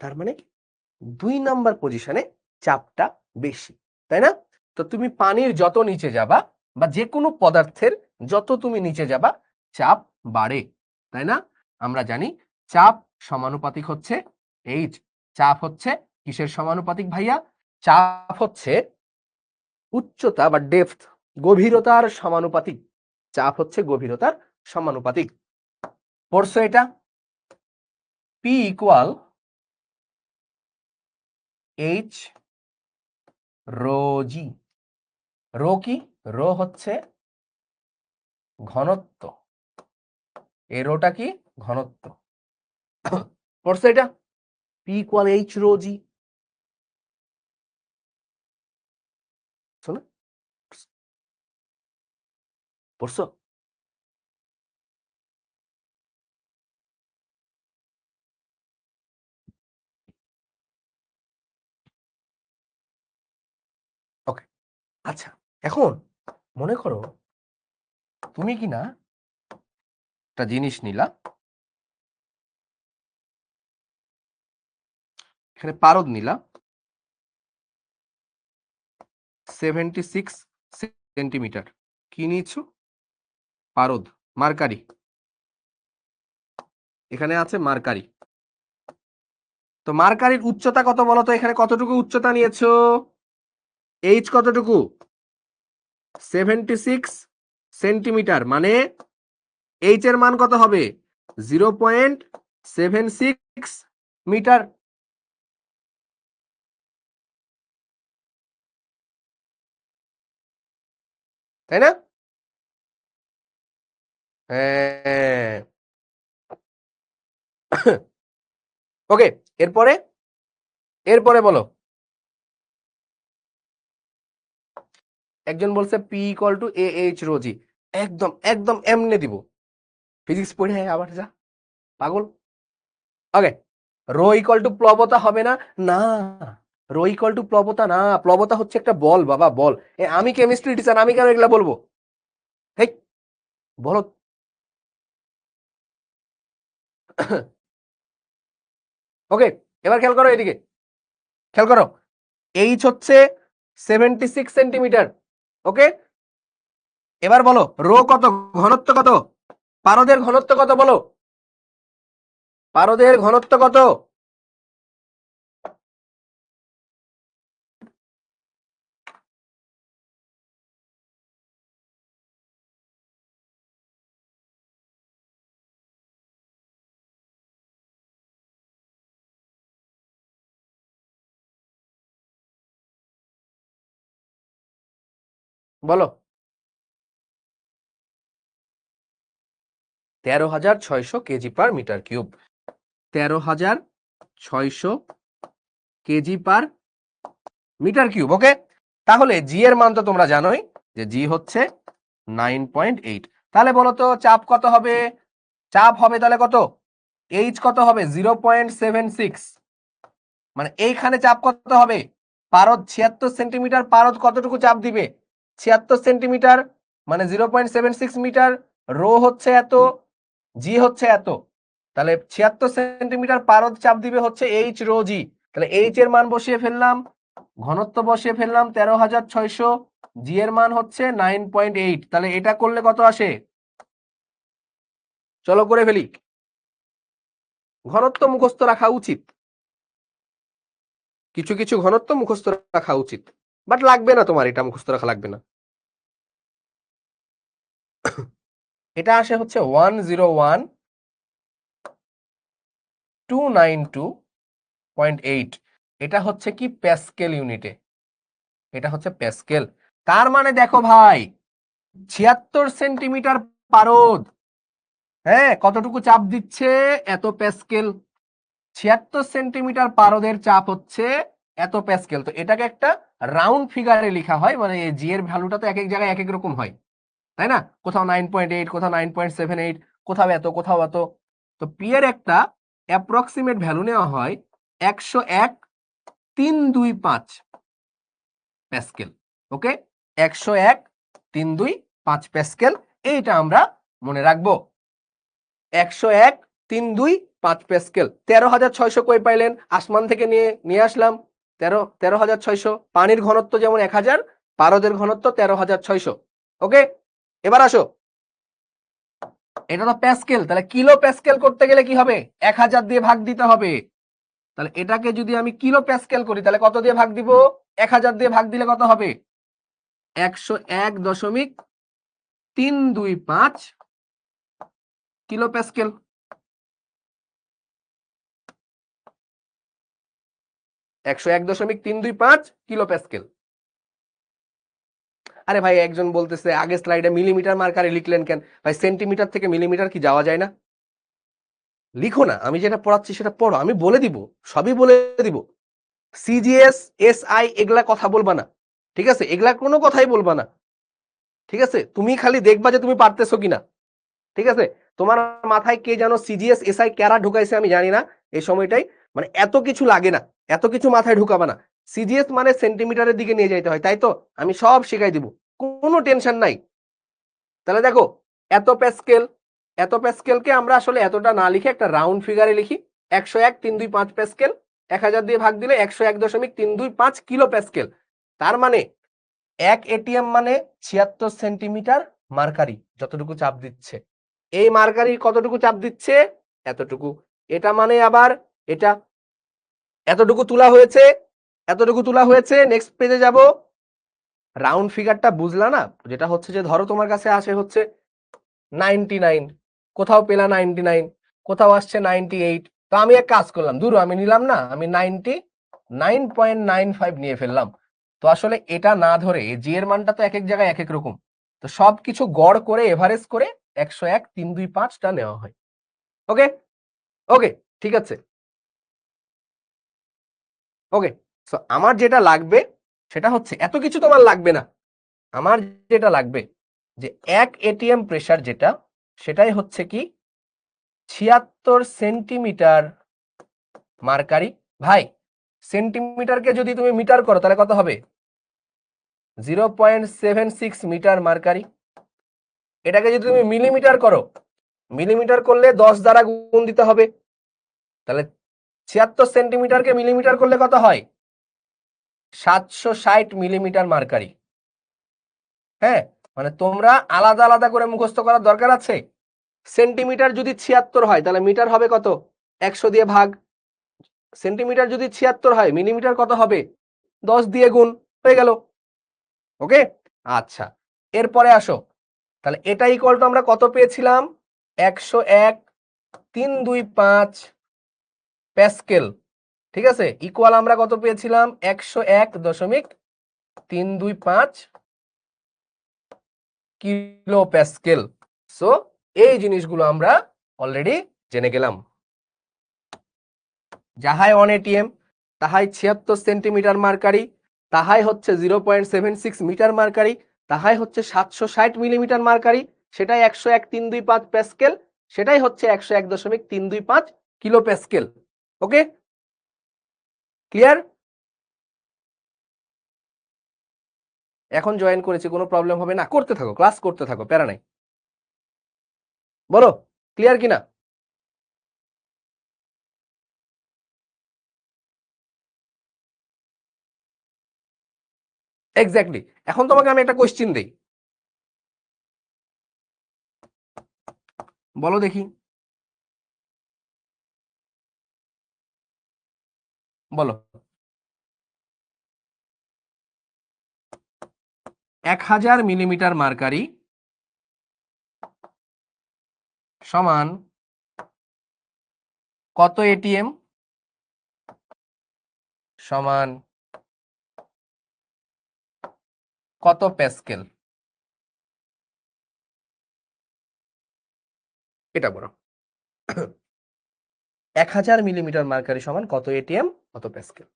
তার মানে ২ নাম্বার পজিশনে চাপটা বেশি, তাই না? তো তুমি পানির যত নিচে যাবা বা যে কোনো পদার্থের যত তুমি নিচে যাবা, চাপ বাড়ে, তাই না? আমরা জানি চাপ সমানুপাতিক হচ্ছে এইচ। চাপ হচ্ছে কিসের সমানুপাতিক ভাইয়া? চাপ হচ্ছে উচ্চতা বা ডেপথ, গভীরতার সমানুপাতিক। চাপ হচ্ছে গভীরতার সমানুপাতিক। পড়ছো এটা? পি ইকুয়াল এইচ রো জি। রো কি? রো হচ্ছে ঘনত্ব, এই রোটা কি? ঘনত্ব। পড়ছো এটা? পি ইকুয়াল এইচ রো জি। শোনো, পড়ছো? ওকে, আচ্ছা এখন মনে করো তুমি কি না একটা জিনিস নিলা, এখানে পারদ নিলা 76 সেন্টিমিটার। কি নিয়েছো? পারদ, মার্কারি। এখানে আছে মার্কারি। তো মার্কারির উচ্চতা কত বলো তো? এখানে কতটুকু উচ্চতা নিয়েছো? এইচ কতটুকু? 76 সেন্টিমিটার, মানে এইচ এর মান কত হবে? 0.76 মিটার। তাই না? হ্যাঁ। ওকে, এরপরে এরপরে বলো। একজন বলছে P equal to A H rho g. একদম একদম এমনে দিব, ফিজিক্স পড়ে আবার যা পাগল। ওকে, রো ইকুয়াল টু প্লবতা হবে না? না, রো ইকুয়াল টু প্লবতা না, প্লবতা হচ্ছে একটা বল বাবা, বল। আমি কেমিস্ট্রি টিচার, আমি কেন এগুলা বলবো? হেই, বলো। ওকে, এবার খেয়াল করো এদিকে, খেয়াল করো। এইচ হচ্ছে 76 সেন্টিমিটার। ওকে, এবার বলো রো কত, ঘনত্ব কত, পারদের ঘনত্ব কত বলো, পারদের ঘনত্ব কত? বলো। 13,600 KG per metre cube. 13,600 KG per metre cube. Okay, তাহলে জি এর মান তো তোমরা জানোই যে জি হচ্ছে 9.8। তাহলে বলো তো চাপ কত হবে? চাপ হবে তাহলে কত? এইচ কত হবে? 0.76। মানে এইখানে চাপ কত হবে? পারদ 76 সেন্টিমিটার, পারদ কতটুকু চাপ দিবে? 76 সেন্টিমিটার, মানে 0.76 মিটার। রো হচ্ছে এত, জি হচ্ছে এত। তাহলে 76 সেন্টিমিটার পারদ চাপ দিবে হচ্ছে এইচ রো জি। তাহলে এইচ এর মান বসিয়ে ফেললাম, ঘনত্ব বসিয়ে ফেললাম 13,600, জি এর মান হচ্ছে 9.8। তাহলে এটা করলে কত আসে? চলো করে ফেলি। ঘনত্ব মুখস্থ রাখা উচিত, কিছু কিছু ঘনত্ব মুখস্থ রাখা উচিত, বাট লাগবে না, তোমার এটা মুখস্থ রাখা লাগবে না। এটা আসে হচ্ছে 101,292.8। এটা হচ্ছে কি প্যাসকেল ইউনিটে, এটা হচ্ছে প্যাসকেল। তার মানে দেখো ভাই, 76 সেন্টিমিটার পারদ, হ্যাঁ, কতটুকু চাপ দিচ্ছে? এত প্যাসকেল। 76 সেন্টিমিটার পারদের চাপ হচ্ছে এত প্যাসকেল। তো এটাকে একটা রাউন্ড ফিগারে লেখা হয়, মানে জি এর ভ্যালুটা তো এক এক জায়গায় এক এক রকম হয়, তাই না? কোথাও 9.8, কোথাও 9.78, কোথাও এত, কোথাও এত। তো পি এর একটা অ্যাপ্রক্সিমেট ভ্যালু নেওয়া হয় 101,325 প্যাসকেল। ওকে, 101,325 প্যাসকেল, এইটা আমরা মনে রাখবো। 101,325 প্যাসকেল। 13,600 কই পাইলেন? আসমান থেকে নিয়ে নিয়ে আসলাম। 13,600। পানির ঘনত্ব যেমন 1000, পারদের ঘনত্ব 13,600। ওকে, এবার আসো, এটা তো প্যাসকেল, তাহলে কিলো প্যাসকেল করতে গেলে কি হবে? 1000 দিয়ে ভাগ দিতে হবে। তাহলে এটাকে যদি আমি কিলো প্যাসকেল করি তাহলে কত দিয়ে ভাগ দিব? 1000 দিয়ে ভাগ দিলে কত হবে? 101,325 কিলো প্যাসকেল। 101.325 kilo Pascal. আরে ভাই একজন বলতেছে আগে স্লাইডে মিলিমিটার মার্কারে লিখলেন কেন? ভাই সেন্টিমিটার থেকে মিলিমিটার কি যাওয়া যায় না? লিখো না, আমি যেটা পড়াচ্ছি সেটা পড়ো, আমি বলে দিব, সবই বলে দিব। সিজিএস এসআই এগুলা কথা বলবা না, ঠিক আছে? এগুলা কোনো কথাই বলবা না, ঠিক আছে? তুমি খালি দেখবা যে তুমি পারতেছো কিনা, ঠিক আছে? তোমার মাথায় কে জানো সিজিএস এসআই ক্যারা ঢুকাইছে আমি জানি না এই সময়টাই, মানে এত কিছু লাগে না, এত কিছু মাথায় ঢুকাবা না। সিজিএস মানে সেন্টিমিটারের দিকে নিয়ে যাইতে হয়, তাই তো? আমি সব শিখাই দিব, কোনো টেনশন নাই। তাহলে দেখো এত প্যাসকেল, এত প্যাসকেলকে আমরা আসলে এতটা না লিখে একটা রাউন্ড ফিগারে লিখি। 101.325 প্যাসকেল 1000 দিয়ে ভাগ দিলে 101.325 কিলো প্যাসকেল। তার মানে এক এটিএম মানে 76 সেন্টিমিটার মার্কারি যতটুকু চাপ দিচ্ছে। এই মার্কারি কতটুকু চাপ দিচ্ছে? এতটুকু। এটা মানে আবার এটা এতটুকু তোলা হয়েছে, এতটুকু তোলা হয়েছে। নেক্সট পেজে যাব। রাউন্ড ফিগারটা বুঝলা না? যেটা হচ্ছে যে ধরো তোমার কাছে আসে হচ্ছে 99, কোথাও পেলা 99, কোথাও আসছে 98। তো আমি এক কাজ করলাম, দূর আমি নিলাম না, আমি 99.95 নিয়ে ফেললাম। তো আসলে এটা না ধরে জি এর মানটা তো এক এক জায়গায় এক এক রকম, তো সবকিছু গড় করে এভারেজ করে 101.325টা নেওয়া হয়। ওকে ওকে ঠিক আছে ওকে। সো আমার যেটা লাগবে সেটা হচ্ছে এত কিছু তোমার লাগবে না, আমার যেটা লাগবে যে এক এটিএম প্রেসার যেটা, সেটাই হচ্ছে কি 76 সেন্টিমিটার মার্কারি। ভাই সেন্টিমিটারকে যদি তুমি মিটার করো তাহলে কত হবে? 0.76 মিটার মার্কারি। এটাকে যদি তুমি মিলিমিটার করো, মিলিমিটার করলে 10 দ্বারা গুণ দিতে হবে। তাহলে 76 সেন্টিমিটারকে মিলিমিটার করলে কত হয়? 760 মিলিমিটার মার্কারি। হ্যাঁ, মানে তোমরা আলাদা আলাদা করে মুখস্থ করার দরকার আছে? সেন্টিমিটার যদি 76 হয় তাহলে মিটার হবে কত? 100 দিয়ে ভাগ। সেন্টিমিটার যদি 76 হয় মিলিমিটার কত হবে? 10 দিয়ে গুণ, হয়ে গেল। ওকে আচ্ছা, এরপরে আসো। তাহলে এটা ইকুয়াল টু আমরা কত পেয়েছিলাম? 101.325 প্যাসকেল, ঠিক আছে? ইকুয়াল আমরা কত পেয়েছিলাম? 101.325 কিলো প্যাসকেল। সো এই জিনিসগুলো আমরা অলরেডি জেনে গেলাম। যাহাই অন এটিএম তাহাই 76 সেন্টিমিটার মার্কারি, তাহাই হচ্ছে 0.76 মিটার মার্কারি, তাহাই হচ্ছে 760 মিলিমিটার মার্কারি, সেটাই 101.325 প্যাসকেল, সেটাই হচ্ছে 101.325 কিলো প্যাসকেল। Okay clear? এখন জয়েন করেছি, কোনো প্রবলেম হবে না, করতে থাকো, ক্লাস করতে থাকো, প্যারা নাই। বলো ক্লিয়ার কিনা? এক্স্যাক্টলি। এখন তোমাকে আমি একটা কোশ্চিন দেই, বলো দেখি, বলো। 1000 মিলিমিটার মার্কারি সমান কত এটিএম সমান কত প্যাসকেল? এটা বলো। 1000 মিলিমিটার মার্কারি সমান কত এটিএম কত প্যাসকেল?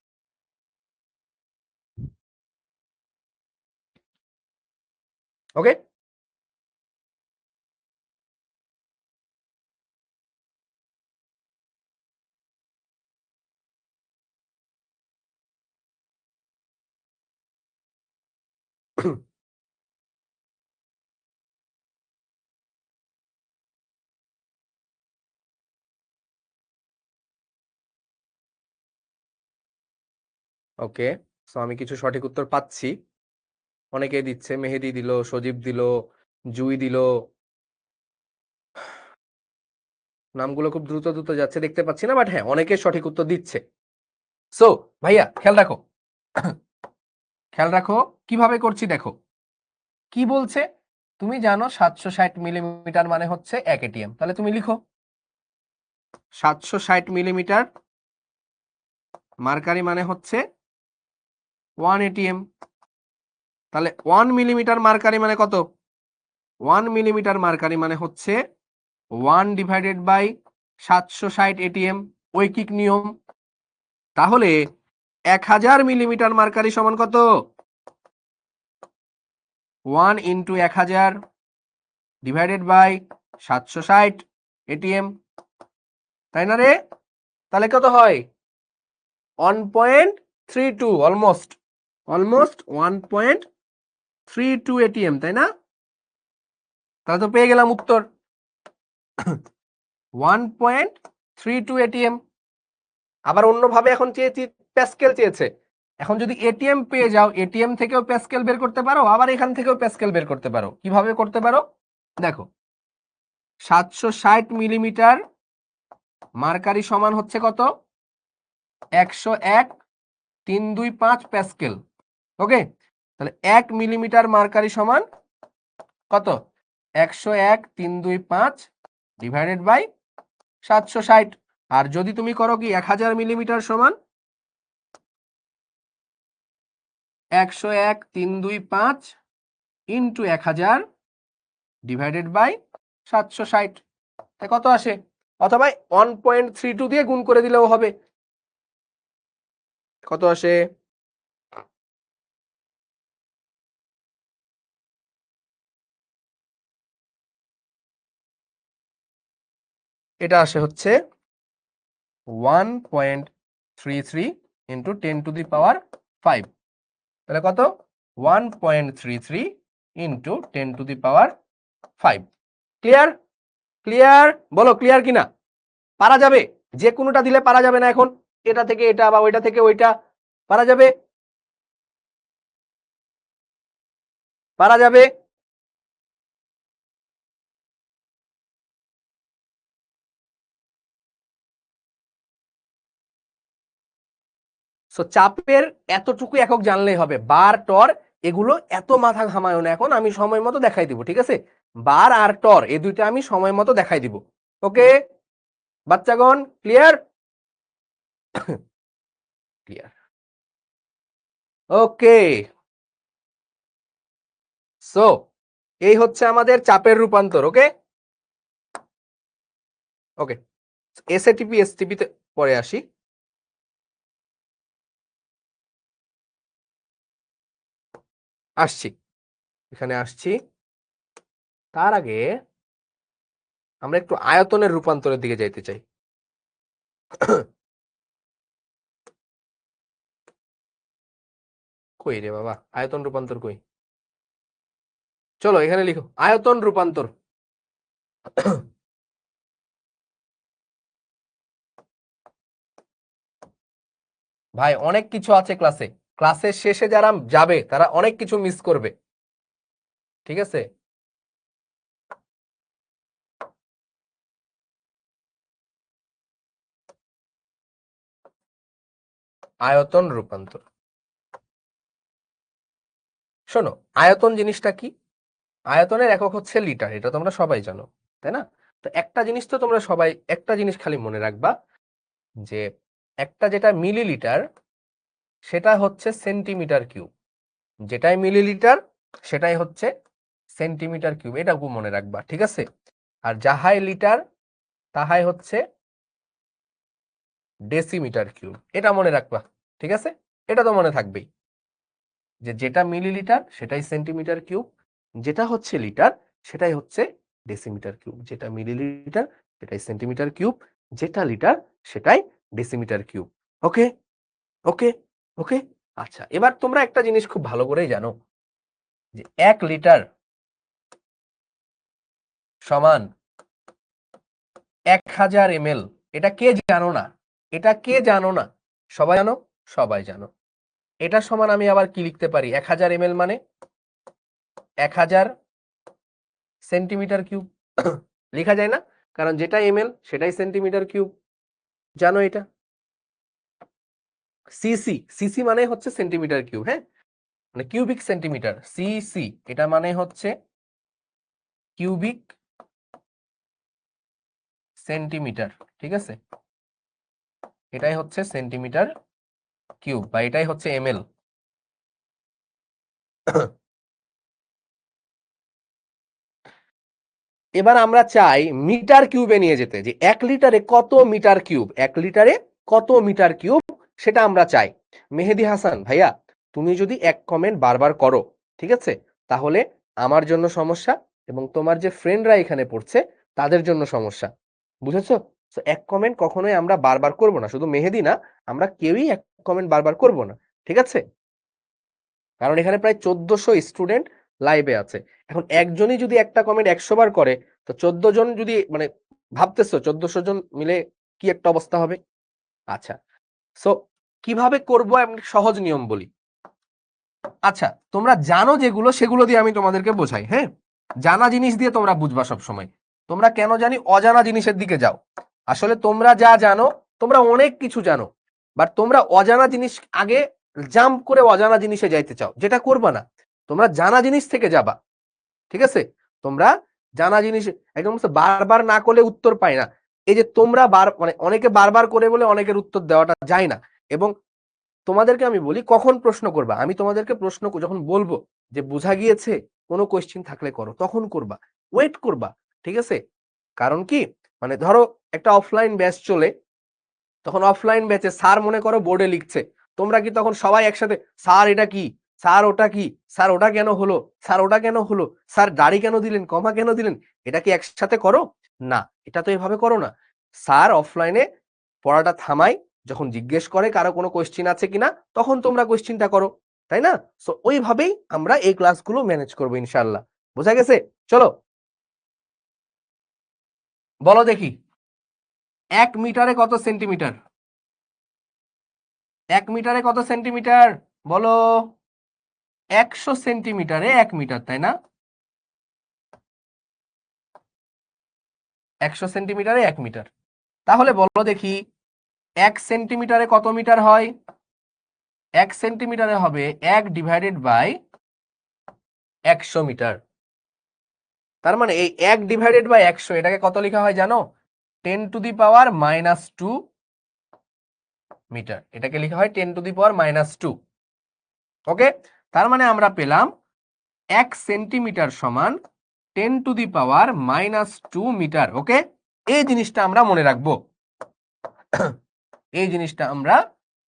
ওকে ওকে, সো আমি কিছু সঠিক উত্তর পাচ্ছি, অনেকেই দিচ্ছে, মেহেদি দিল, সজীব দিল, জুই দিল, নামগুলো খুব দ্রুত দ্রুত যাচ্ছে দেখতে পাচ্ছি না, বাট হ্যাঁ অনেকে সঠিক উত্তর দিচ্ছে। সো ভাইয়া খেয়াল রাখো, খেয়াল রাখো কিভাবে করছি দেখো। কি বলছে? তুমি জানো 760 মিলিমিটার মানে হচ্ছে 1 এটিএম, তাহলে তুমি লিখো 760 মিলিমিটার মার্কারি মানে হচ্ছে 1 ATM। তাহলে 1 মিলিমিটার মার্কারি মানে কত? 1 মিলিমিটার মার্কারি মানে হচ্ছে 1 ডিভাইডেড বাই 760 ATM, ঐকিক নিয়ম। তাহলে 1000 মিলিমিটার মার্কারি সমান কত? 1 ইন্টু 1000 ডিভাইডেড বাই 760 ATM, তাই না রে? তাহলে কত হয়? 1.32, অলমোস্ট 1.32 ATM, তাই না? তাহলে তো পেয়ে গেলাম উত্তর 1.32 ATM। আবার অন্যভাবে এখন চেয়েছি, প্যাসকেল চেয়েছে। এখন যদি এটিএম পেয়ে যাও, এটিএম থেকেও প্যাসকেল বের করতে পারো, আবার এখান থেকেও প্যাসকেল বের করতে পারো। কিভাবে করতে পারো দেখো, 760 মিলিমিটার মার্কারি সমান হচ্ছে কত? 101.325 প্যাসকেল। ওকে, তাহলে 1 মিলিমিটার মার্কারি সমান কত? 101.325 ডিভাইডেড বাই 760। আর যদি তুমি করো কি 1000 মিলিমিটার সমান 101.325 ইন্টু 1000 ডিভাইডেড বাই 760, কত আসে? অথবা 1.32 দিয়ে গুণ করে দিলেও হবে। কত আসে? এটা আসে হচ্ছে 1.33 ইন্টু 10 টু দি পাওয়ার 5। তাহলে কত? 1.33 into 10 to the power 5। Clear? Clear? বলো ক্লিয়ার কিনা? পারা যাবে? যে কোনোটা দিলে পারা যাবে না? এখন এটা থেকে এটা বা ওইটা থেকে ওইটা পারা যাবে? পারা যাবে? সো চাপের এতটুকু একক জানলেই হবে। বার, টর এগুলো এত মাথা ঘামায় না, এখন আমি সময় মতো দেখাই দিব। ঠিক আছে, বার আর টর এই দুইটা আমি সময় মতো দেখাই দিব। ওকে বাচ্চাগণ, ক্লিয়ার? ক্লিয়ার। ওকে, সো এই হচ্ছে আমাদের চাপের রূপান্তর। ওকে ওকে, এসএটিপি এসটিপি তে পরে আসি। আসছি, এখানে আসছি। তার আগে আমরা একটু আয়তনের রূপান্তরের দিকে যাইতে চাই। কই রে বাবা, আয়তন রূপান্তর কই? চলো এখানে লিখো আয়তন রূপান্তর। ভাই অনেক কিছু আছে ক্লাসে, ক্লাসের শেষে যারা যাবে তারা অনেক কিছু মিস করবে। ঠিক আছে, আয়তন রূপান্তর। শোনো, আয়তন জিনিসটা কি? আয়তনের একক হচ্ছে লিটার, এটা তোমরা সবাই জানো, তাই না? তো একটা জিনিস তো তোমরা সবাই, একটা জিনিস খালি মনে রাখবা, যে একটা যেটা মিলিলিটার সেটা হচ্ছে সেন্টিমিটার কিউব, যেটাই মিলিলিটার সেটাই হচ্ছে সেন্টিমিটার কিউব, এটা মনে রাখবা। ঠিক আছে, আর যাহাই লিটার তাহাই হচ্ছে ডেসিমিটার কিউব, এটা মনে রাখবা। ঠিক আছে, এটা তো মনে থাকবেই, যে যেটা মিলিলিটার সেটাই সেন্টিমিটার কিউব, যেটা হচ্ছে লিটার সেটাই হচ্ছে ডেসিমিটার কিউব, যেটা মিলিলিটার সেটাই সেন্টিমিটার কিউব, যেটা লিটার সেটাই ডেসিমিটার কিউব। ওকে ওকে ওকে। আচ্ছা, এবার তোমরা একটা জিনিস খুব ভালো করেই জানো, যে 1 লিটার সমান 1000 ml। এটা কে জানো না? এটা কে জানো না? সবাই জানো? সবাই জানো। এটা সমান আমি আবার কি লিখতে পারি? 1000 ml মানে 1000 সেন্টিমিটার কিউব। লেখা যায় না? কারণ যেটা ml সেটাই সেন্টিমিটার কিউব, জানো এটা? সিসি, সিসি মানে হচ্ছে সেন্টিমিটার কিউব, হ্যাঁ, মানে কিউবিক সেন্টিমিটার। সিসি এটা মানে হচ্ছে কিউবিক সেন্টিমিটার। ঠিক আছে, এটাই হচ্ছে সেন্টিমিটার কিউব বা এটাই হচ্ছে ml। এবার আমরা চাই মিটার কিউবে নিয়ে যেতে, যে 1 লিটারে কত মিটার কিউব, 1 লিটারে কত মিটার কিউব সেটা আমরা চাই। মেহেদী হাসান ভাইয়া, তুমি যদি এক কমেন্ট বারবার করো, ঠিক আছে, তাহলে আমার জন্য সমস্যা এবং তোমার যে ফ্রেন্ডরা এখানে পড়ছে তাদের জন্য সমস্যা, বুঝেছো? তো এক কমেন্ট কখনোই আমরা বারবার করব না, শুধু মেহেদী না, আমরা কেউই এক কমেন্ট বারবার করব না, ঠিক আছে? কারণ এখানে প্রায় 1400 স্টুডেন্ট লাইভে আছে। এখন একজনই যদি একটা কমেন্ট 100 বার করে, তো 14 জন যদি, মানে ভাবতেছো 1400 জন মিলে কি একটা অবস্থা হবে। আচ্ছা, সো কিভাবে করব আমি সহজ নিয়ম বলি। আচ্ছা, তোমরা জানো যেগুলো সেগুলো দিয়ে আমি তোমাদেরকে বোঝাই। হ্যাঁ, জানা জিনিস দিয়ে তোমরা বুঝবা সব সময়। তোমরা কেন জানি অজানা জিনিসের দিকে যাও। আসলে তোমরা যা জানো, তোমরা অনেক কিছু জানো, বাট তোমরা অজানা জিনিস আগে জাম্প করে অজানা জিনিসে যাইতে চাও, যেটা করবা না। তোমরা জানা জিনিস থেকে যাবা, ঠিক আছে? তোমরা জানা জিনিস একদম বারবার না করলে উত্তর পায় না। এই যে তোমরা মানে অনেকে বারবার করে বলে অনেকের উত্তর দেওয়াটা যায় না। এবং তোমাদেরকে আমি বলি কখন প্রশ্ন করবা, আমি তোমাদেরকে প্রশ্ন যখন বলবো যে বোঝা গিয়েছে, কোনো কোয়েশ্চেন থাকলে করো, তখন করবা, ওয়েট করবা, ঠিক আছে? কারণ কি, মানে ধরো একটা অফলাইন ব্যাচ চলে, তখন অফলাইন ব্যাচে স্যার মনে করো বোর্ডে লিখছে, তোমরা কি তখন সবাই একসাথে স্যার এটা কি, স্যার ওটা কি, স্যার ওটা কেন হলো, স্যার ওটা কেন হলো, স্যার দাড়ি কেন দিলেন, কমা কেন দিলেন, এটা কি একসাথে করো? না, এটা তো এভাবে করো না। স্যার অফলাইনে পড়াটা থামাই, যখন জিজ্ঞেস করে কারো কোনো কোয়েশ্চেন আছে কিনা, তখন তোমরা কোয়েশ্চেনটা করো, তাই না? সো ওইভাবেই আমরা এই ক্লাসগুলো ম্যানেজ করবো ইনশাআল্লাহ। বোঝা গেছে? চলো বলো দেখি, 1 মিটারে কত সেন্টিমিটার? 1 মিটারে কত সেন্টিমিটার বলো? 100 সেন্টিমিটারে 1 মিটার, তাই না? 100 সেন্টিমিটারে 1 মিটার। তাহলে বলো দেখি 1 সেন্টিমিটারে কত মিটার হয়? 1 সেন্টিমিটারে হবে 1 ডিভাইডেড বাই 100 মিটার। তার মানে এই 1 ডিভাইডেড বাই 100 এটাকে কত লেখা হয় জানো? 10 টু দি পাওয়ার -2 মিটার। এটাকে লেখা হয় 10 টু দি পাওয়ার -2। ওকে, তার মানে আমরা পেলাম 1 সেন্টিমিটার সমান 10 টু দি পাওয়ার -2 মিটার। ওকে, এই জিনিসটা আমরা মনে রাখবো, এই জিনিসটা আমরা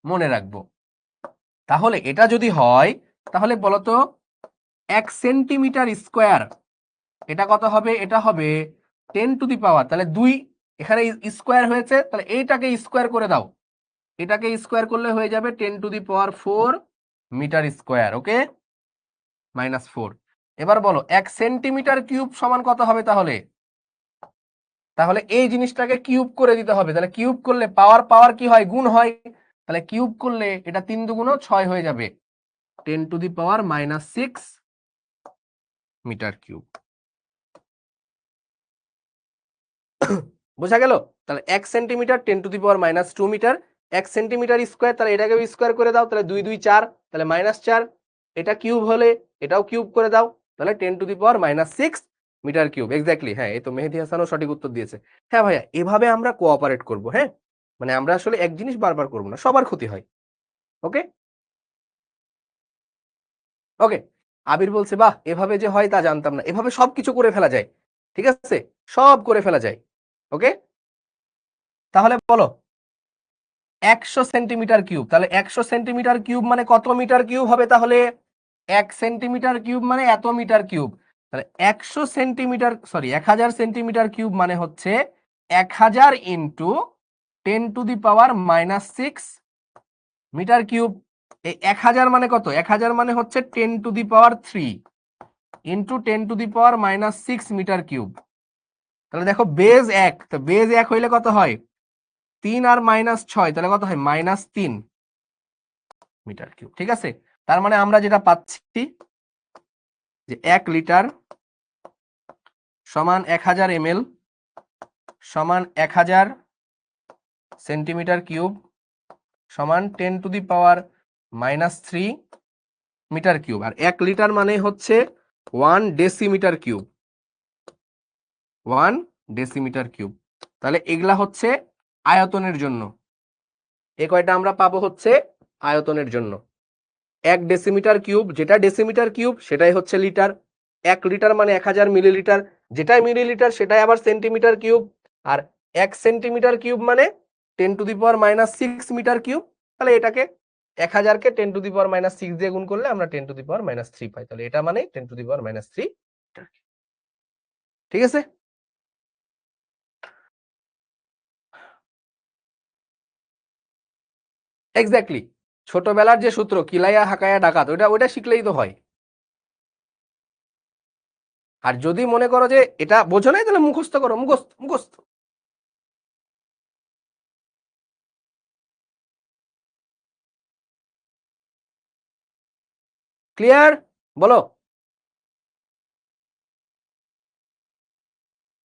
মনে রাখবো। তাহলে এটা যদি হয়, তাহলে বলতো 1 সেন্টিমিটার স্কোয়ার এটা কত হবে? এটা হবে 10 টু দি পাওয়ার, তাহলে 2, এখানে স্কোয়ার হয়েছে, তাহলে এইটাকে স্কোয়ার করে দাও, এটাকে স্কোয়ার করলে হয়ে যাবে 10 to the power 4 metre square. Okay, -4। এবার বলো 1 সেন্টিমিটার কিউব সমান কত হবে? তাহলে তাহলে এই জিনিসটাকে কিউব করে দিতে হবে, তাহলে কিউব করলে পাওয়ার পাওয়ার কি হয়? গুণ হয়, তাহলে কিউব করলে এটা 3 দুগুণ 6 হয়ে যাবে, 10 to the power -6 metre cube. বোঝা গেল? তাহলে 1 centimetre 10 to the power -2 metre, 1 centimetre square, তাহলে এটাকেও স্কোয়ার করে দাও, তাহলে 2 2 4, তাহলে -4, এটা কিউব হলে এটাও কিউব করে দাও, তাহলে 10 to the power -6 metre cube. Exactly, হ্যাঁ, এই তো মেহেদী হাসানও সঠিক উত্তর দিয়েছে। হ্যাঁ ভাইয়া, এভাবে আমরা কোঅপারেট করব। হ্যাঁ, মানে আমরা আসলে এক জিনিস বারবার করব না, সবার ক্ষতি হয়। ওকে ওকে, আবির বলছে বাহ, এভাবে যে হয় তা জানতাম না, এভাবে সবকিছু করে ফেলা যায়, ঠিক আছে, সব করে ফেলা যায়। ওকে, তাহলে বলো 100 সেন্টিমিটার কিউব, তাহলে 100 সেন্টিমিটার কিউব মানে কত মিটার কিউব হবে? তাহলে 1 সেন্টিমিটার কিউব মানে এত মিটার কিউব, তাহলে 100 সেন্টিমিটার, সরি 1000 সেন্টিমিটার কিউব মানে হচ্ছে 1000 into 10 to the power -6 metre cube. এই 1000 মানে কত? 1000 মানে হচ্ছে 10 to the power 3 into 10 to the power -6 metre cube. তাহলে দেখো বেজ 1, তো বেজ 1 হইলে কত হয়? 3 আর -6, তাহলে কত হয়? -3 মিটার কিউব। ঠিক আছে, তার মানে আমরা যেটা পাচ্ছি যে 1 লিটার সমান 1000 ml সমান 1000 সেন্টিমিটার কিউব সমান 10 to the power -3 metre cube. আর 1 লিটার মানে হচ্ছে 1 ডেসিমিটার কিউব, 1 ডেসিমিটার কিউব। তাহলে এগুলা হচ্ছে আয়তনের জন্য। এই কয়টা আমরা পাবো হচ্ছে আয়তনের জন্য। 1 ডেসিমিটার কিউব, যেটা ডেসিমিটার কিউব সেটাই হচ্ছে লিটার। 1 লিটার মানে 1000 মিলিলিটার, যেটাই মিলিলিটার সেটাই আবার সেন্টিমিটার কিউব। আর 1 সেন্টিমিটার কিউব মানে 10⁻⁻6 মিটার কিউব। তাহলে এটাকে 1000কে 10⁻⁻6 দিয়ে গুণ করলে আমরা 10⁻³ পাই। তাহলে এটা মানে 10⁻³ ঠিক আছে। এক্স্যাক্টলি, ছোটবেলার যে সূত্র কিলাইয়া হাকায়া ডাকাত, ওটা শিখলেই তো হয়। আর যদি মনে করো যে এটা বোঝো নাই তাহলে মুখস্থ করো, মুখস্থ। ক্লিয়ার? বলো।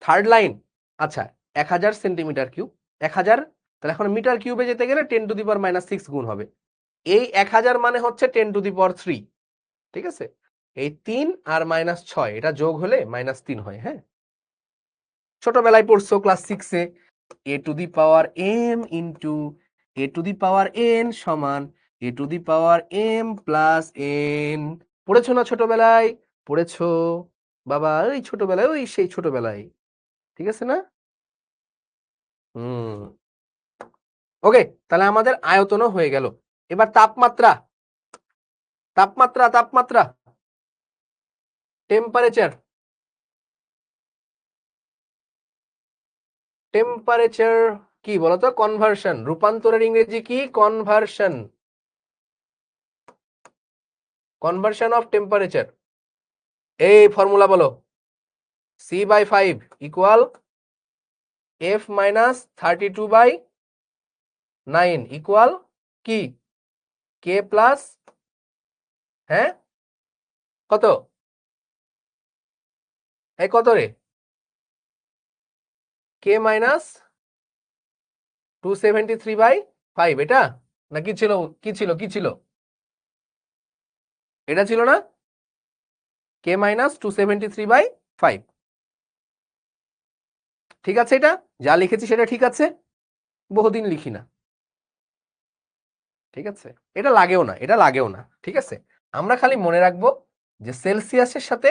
থার্ড লাইন, আচ্ছা 1000 সেন্টিমিটার কিউব, 1000, তাহলে এখন মিটার কিউবে যেতে গেলে 10⁻⁻6 গুণ হবে। এই 1000 মানে হচ্ছে 10⁻³ ঠিক আছে। এই 3 আর -6 এটা যোগ হলে -3 হয়। হ্যাঁ, ছোটবেলায় পড়ছো ক্লাস 6-এ a⁻m ইন্টু a⁻n সমান a⁻m প্লাস n। পড়েছো না ছোটবেলায়? পড়েছো বাবা, ওই ছোটবেলায়, ওই সেই ছোটবেলায়, ঠিক আছে না? হুম, ওকে, তাহলে আমাদের আয়তনও হয়ে গেল। এবার তাপমাত্রা, তাপমাত্রা তাপমাত্রা টেম্পারেচার, টেম্পারেচার কি বলতো? কনভার্সন, রূপান্তরের ইংরেজি কি? Conversion, conversion of temperature. এই ফর্মুলা বলো, C/5 ইকুয়াল F-32/9 ইকুয়াল কি? K প্লাস, হ্যাঁ কত? এই কত রে? K মাইনাস 273/5, এটা না কি ছিল? কি ছিল? কি ছিল? এটা ছিল না? K মাইনাস 273/5, ঠিক আছে? এটা যা লিখেছি সেটা ঠিক আছে? বহুদিন লিখি না, ঠিক আছে? এটা লাগেও না, এটা লাগেও না, ঠিক আছে? আমরা খালি মনে রাখবো যে সেলসিয়াসের সাথে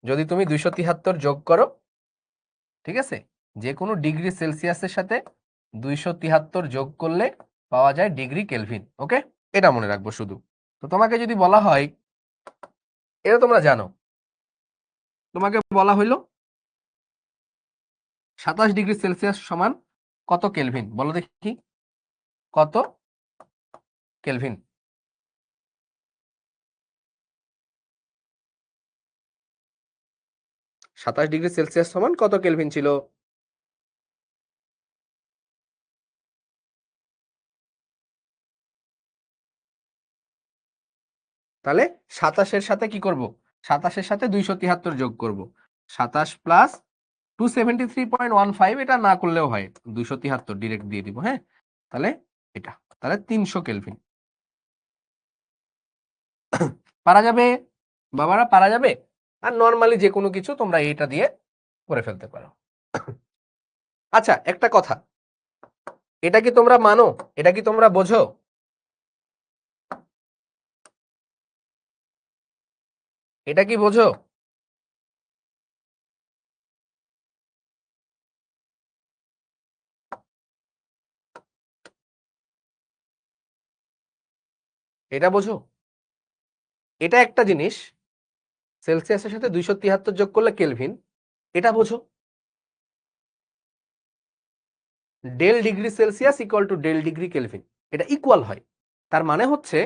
যদি তুমি 273 যোগ করো, ঠিক আছে, যে কোনো ডিগ্রি সেলসিয়াসের সাথে 273 যোগ করলে পাওয়া যায় ডিগ্রি কেলভিন। ওকে, এটা মনে রাখবো শুধু। তো তোমাকে যদি বলা হয়, এটা তোমরা জানো, তোমাকে বলা হইলো 27 ডিগ্রি সেলসিয়াস সমান কত কেলভিন? বলো দেখি কত কেলভিন? 27 ডিগ্রি সেলসিয়াস সমান কত কেলভিন ছিল? তাহলে 27-এর সাথে কি করব? 27-এর সাথে 273 যোগ করব। 27 প্লাস 273.15, এটা না করলেও হয়, 273 ডিরেক্ট দিয়ে দিব। হ্যাঁ, তাহলে এটা, তাহলে 300 কেলভিন। পারা যাবে বাবারা, পারা যাবে। আর নরমালি যে কোনো কিছু তোমরা এটা দিয়ে করে ফেলতে পারো। আচ্ছা, একটা কথা, এটা কি তোমরা মানো? এটা কি তোমরা বোঝো? এটা কি বোঝো? এটা বোঝো? এটা একটা জিনিস, সেলসিয়াসের সাথে 273 যোগ করলে কেলভিন, এটা বোঝো? Del degree Celsius equal to del degree Kelvin, এটা ইকুয়াল হয়। তার মানে হচ্ছে